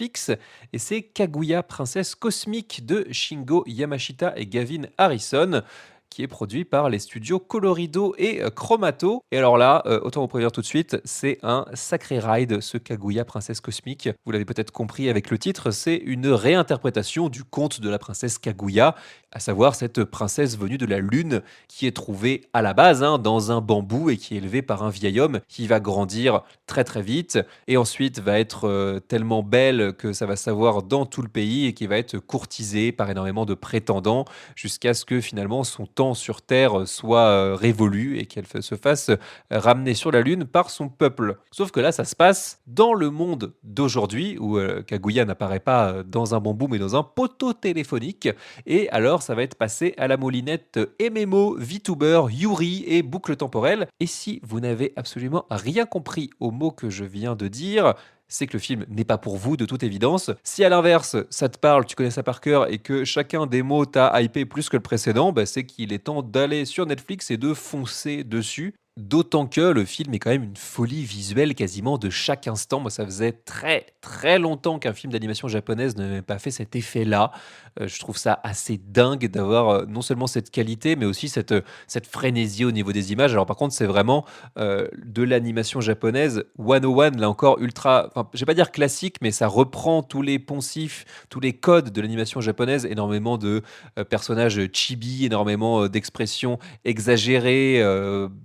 et c'est Kaguya, princesse cosmique de Shingo Yamashita et Gavin Harrison, qui est produit par les studios Colorido et Chromato. Et alors là, autant vous prévenir tout de suite, c'est un sacré ride, ce Kaguya, princesse cosmique. Vous l'avez peut-être compris avec le titre, c'est une réinterprétation du conte de la princesse Kaguya, à savoir cette princesse venue de la Lune qui est trouvée à la base dans un bambou et qui est élevée par un vieil homme qui va grandir très très vite et ensuite va être tellement belle que ça va savoir dans tout le pays et qui va être courtisée par énormément de prétendants jusqu'à ce que finalement son temps sur Terre soit révolu et qu'elle se fasse ramener sur la Lune par son peuple. Sauf que là, ça se passe dans le monde d'aujourd'hui où Kaguya n'apparaît pas dans un bambou mais dans un poteau téléphonique. Et alors, ça va être passé à la moulinette MMO, VTuber, Yuri et boucle temporelle. Et si vous n'avez absolument rien compris aux mots que je viens de dire, c'est que le film n'est pas pour vous de toute évidence. Si à l'inverse, ça te parle, tu connais ça par cœur et que chacun des mots t'a hypé plus que le précédent, c'est qu'il est temps d'aller sur Netflix et de foncer dessus. D'autant que le film est quand même une folie visuelle quasiment de chaque instant. Moi, ça faisait très très longtemps qu'un film d'animation japonaise n'avait pas fait cet effet-là. Je trouve ça assez dingue d'avoir non seulement cette qualité, mais aussi cette frénésie au niveau des images. Alors par contre, c'est vraiment de l'animation japonaise 101, là encore ultra, enfin, je vais pas dire classique, mais ça reprend tous les poncifs, tous les codes de l'animation japonaise, énormément de personnages chibi, énormément d'expressions exagérées,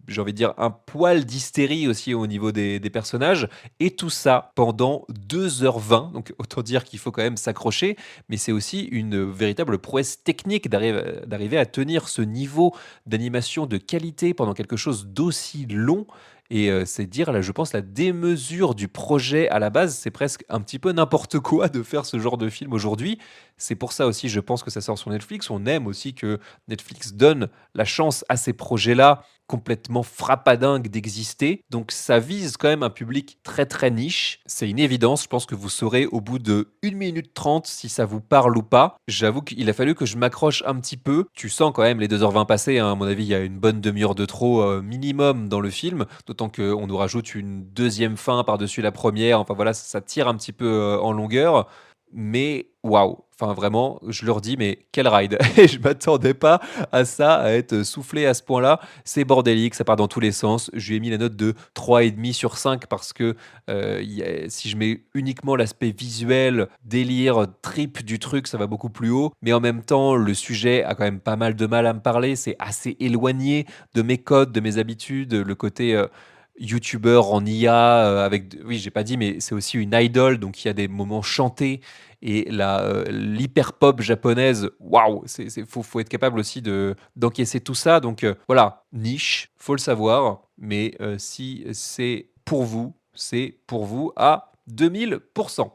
j'ai envie de dire un poil d'hystérie aussi au niveau des personnages, et tout ça pendant 2h20, donc autant dire qu'il faut quand même s'accrocher, mais c'est aussi une véritable prouesse technique d'arriver à tenir ce niveau d'animation de qualité pendant quelque chose d'aussi long. Et c'est dire, là, je pense, la démesure du projet à la base. C'est presque un petit peu n'importe quoi de faire ce genre de film aujourd'hui. C'est pour ça aussi, je pense que ça sort sur Netflix. On aime aussi que Netflix donne la chance à ces projets-là complètement frappadingues d'exister. Donc ça vise quand même un public très très niche. C'est une évidence. Je pense que vous saurez au bout de 1 minute 30 si ça vous parle ou pas. J'avoue qu'il a fallu que je m'accroche un petit peu. Tu sens quand même les 2h20 passées. À mon avis, il y a une bonne demi-heure de trop minimum dans le film. D'autant qu'on nous rajoute une deuxième fin par-dessus la première. Enfin voilà, ça tire un petit peu en longueur. Mais waouh, enfin vraiment, je leur dis, mais quel ride! Et je m'attendais pas à ça, à être soufflé à ce point-là. C'est bordélique, ça part dans tous les sens. Je lui ai mis la note de 3,5 sur 5 parce que si je mets uniquement l'aspect visuel, délire, trip du truc, ça va beaucoup plus haut. Mais en même temps, le sujet a quand même pas mal de mal à me parler. C'est assez éloigné de mes codes, de mes habitudes. Le côté youtubeur en IA avec, oui, j'ai pas dit, mais c'est aussi une idol, donc il y a des moments chantés et l'hyper pop japonaise, waouh, faut être capable aussi d'encaisser tout ça. Donc voilà, niche, faut le savoir, mais si c'est pour vous à 2000%.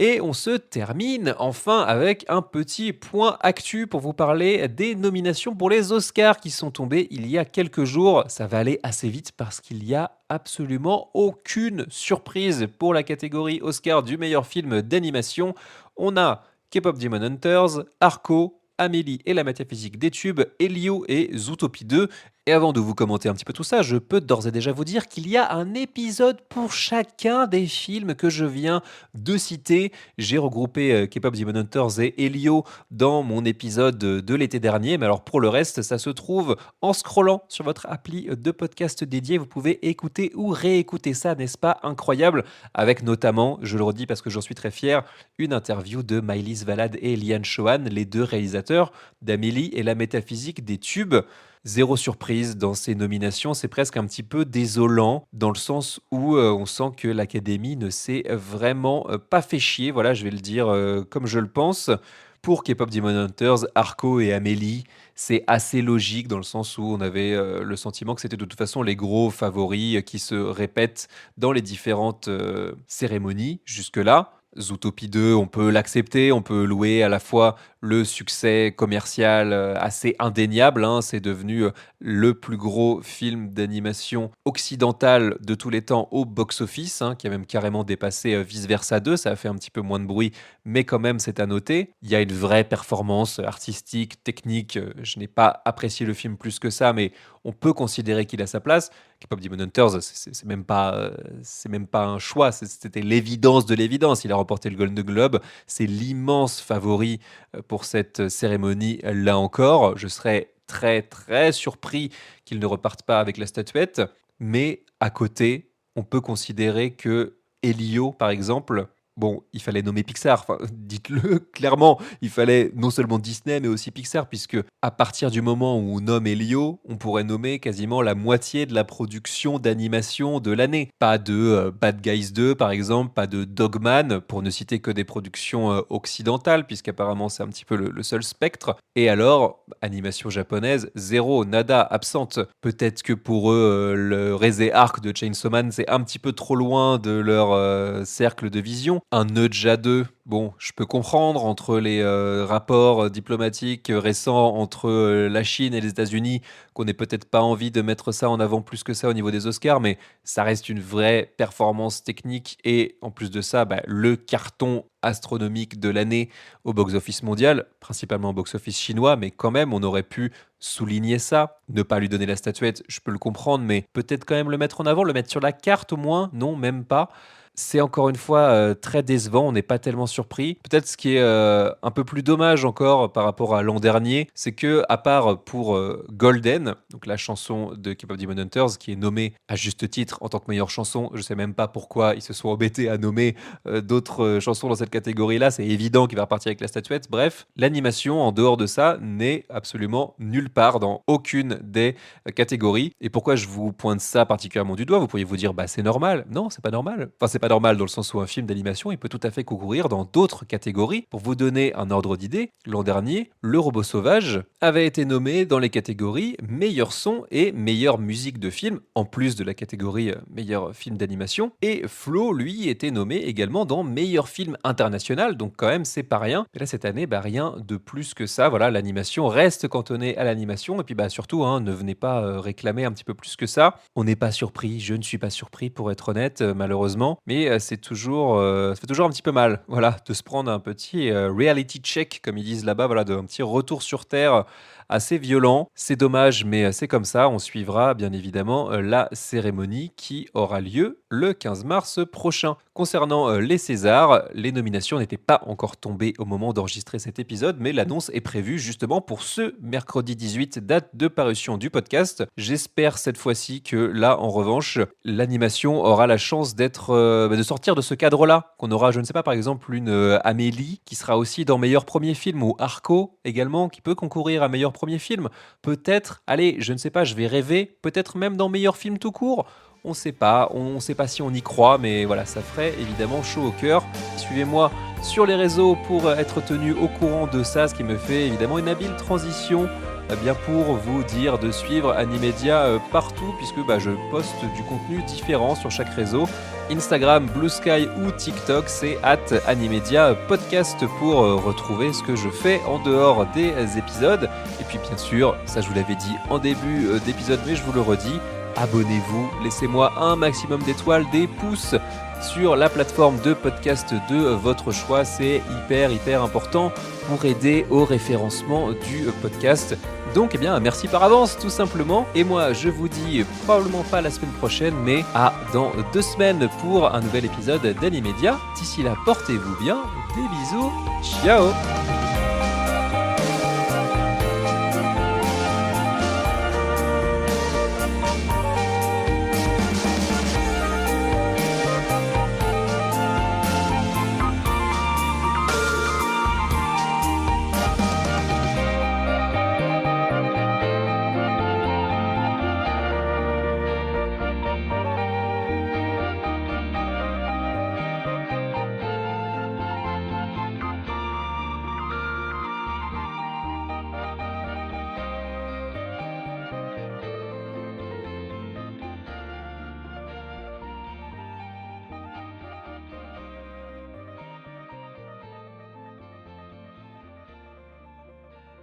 Et on se termine enfin avec un petit point actu pour vous parler des nominations pour les Oscars qui sont tombées il y a quelques jours. Ça va aller assez vite parce qu'il y a absolument aucune surprise pour la catégorie Oscar du meilleur film d'animation. On a K-pop Demon Hunters, Arco, Amélie et la métaphysique des tubes, Elio et Zootopie 2. Et avant de vous commenter un petit peu tout ça, je peux d'ores et déjà vous dire qu'il y a un épisode pour chacun des films que je viens de citer. J'ai regroupé K-pop Demon Hunters et Elio dans mon épisode de l'été dernier. Mais alors pour le reste, ça se trouve en scrollant sur votre appli de podcast dédié. Vous pouvez écouter ou réécouter ça, n'est-ce pas incroyable? Avec notamment, je le redis parce que j'en suis très fier, une interview de Maëlys Valade et Liane Chohan, les deux réalisateurs d'Amélie et la métaphysique des tubes. Zéro surprise dans ces nominations, c'est presque un petit peu désolant dans le sens où on sent que l'Académie ne s'est vraiment pas fait chier, voilà, je vais le dire comme je le pense. Pour K-pop Demon Hunters, Arco et Amélie, c'est assez logique dans le sens où on avait le sentiment que c'était de toute façon les gros favoris qui se répètent dans les différentes cérémonies jusque-là. Zootopie 2, on peut l'accepter, on peut louer à la fois le succès commercial assez indéniable, hein, c'est devenu le plus gros film d'animation occidental de tous les temps au box-office, hein, qui a même carrément dépassé Vice Versa 2, ça a fait un petit peu moins de bruit, mais quand même c'est à noter. Il y a une vraie performance artistique, technique, je n'ai pas apprécié le film plus que ça, mais on peut considérer qu'il a sa place. K-pop Demon Hunters, c'est même pas un choix, c'était l'évidence de l'évidence. Il a remporté le Golden Globe, c'est l'immense favori pour cette cérémonie là encore. Je serais très très surpris qu'il ne reparte pas avec la statuette, mais à côté, on peut considérer que Elio, par exemple, bon, il fallait nommer Pixar, enfin, dites-le clairement, il fallait non seulement Disney, mais aussi Pixar, puisque à partir du moment où on nomme Elio, on pourrait nommer quasiment la moitié de la production d'animation de l'année. Pas de Bad Guys 2, par exemple, pas de Dogman, pour ne citer que des productions occidentales, puisqu'apparemment c'est un petit peu le seul spectre. Et alors, animation japonaise, zéro, nada, absente. Peut-être que pour eux, le Rise Arc de Chainsaw Man, c'est un petit peu trop loin de leur cercle de vision. Un Neudja 2, bon, je peux comprendre, entre les rapports diplomatiques récents entre la Chine et les États-Unis, qu'on n'ait peut-être pas envie de mettre ça en avant plus que ça au niveau des Oscars, mais ça reste une vraie performance technique et en plus de ça, le carton astronomique de l'année au box-office mondial, principalement au box-office chinois, mais quand même, on aurait pu souligner ça, ne pas lui donner la statuette, je peux le comprendre, mais peut-être quand même le mettre en avant, le mettre sur la carte au moins, non, même pas. C'est encore une fois très décevant, on n'est pas tellement surpris. Peut-être ce qui est un peu plus dommage encore par rapport à l'an dernier, c'est que à part pour Golden, donc la chanson de K-pop Demon Hunters, qui est nommée à juste titre en tant que meilleure chanson, je sais même pas pourquoi ils se sont embêtés à nommer d'autres chansons dans cette catégorie-là, c'est évident qu'il va repartir avec la statuette. Bref, l'animation en dehors de ça n'est absolument nulle part dans aucune des catégories. Et pourquoi je vous pointe ça particulièrement du doigt? Vous pourriez vous dire, c'est normal. Non, c'est pas normal. Enfin, c'est pas normal dans le sens où un film d'animation, il peut tout à fait concourir dans d'autres catégories. Pour vous donner un ordre d'idée, l'an dernier, Le Robot Sauvage avait été nommé dans les catégories meilleur son et meilleure musique de film, en plus de la catégorie meilleur film d'animation. Et Flo, lui, était nommé également dans meilleur film international, donc quand même, c'est pas rien. Et là, cette année, rien de plus que ça. Voilà, l'animation reste cantonnée à l'animation. Et puis, surtout, ne venez pas réclamer un petit peu plus que ça. On n'est pas surpris, je ne suis pas surpris pour être honnête, malheureusement. Mais ça fait toujours un petit peu mal, voilà, de se prendre un petit reality check, comme ils disent là-bas, voilà, un petit retour sur Terre assez violent. C'est dommage, mais c'est comme ça. On suivra bien évidemment la cérémonie qui aura lieu le 15 mars prochain. Concernant les Césars, les nominations n'étaient pas encore tombées au moment d'enregistrer cet épisode, mais l'annonce est prévue justement pour ce mercredi 18, date de parution du podcast. J'espère cette fois-ci que là, en revanche, l'animation aura la chance d'être, de sortir de ce cadre-là, qu'on aura, je ne sais pas, par exemple, une Amélie qui sera aussi dans meilleur premier film, ou Arco également, qui peut concourir à meilleur premier film. Peut-être, allez, je ne sais pas, je vais rêver, peut-être même dans meilleur film tout court. On ne sait pas si on y croit, mais voilà, ça ferait évidemment chaud au cœur. Suivez-moi sur les réseaux pour être tenu au courant de ça, ce qui me fait évidemment une habile transition pour vous dire de suivre Animedia partout, puisque je poste du contenu différent sur chaque réseau Instagram, Blue Sky ou TikTok, c'est @animedia podcast pour retrouver ce que je fais en dehors des épisodes. Et puis bien sûr, ça je vous l'avais dit en début d'épisode, mais je vous le redis, abonnez-vous, laissez-moi un maximum d'étoiles, des pouces sur la plateforme de podcast de votre choix. C'est hyper important pour aider au référencement du podcast. Donc, merci par avance, tout simplement. Et moi, je vous dis probablement pas la semaine prochaine, mais dans 2 semaines pour un nouvel épisode d'Animedia. D'ici là, portez-vous bien. Des bisous. Ciao!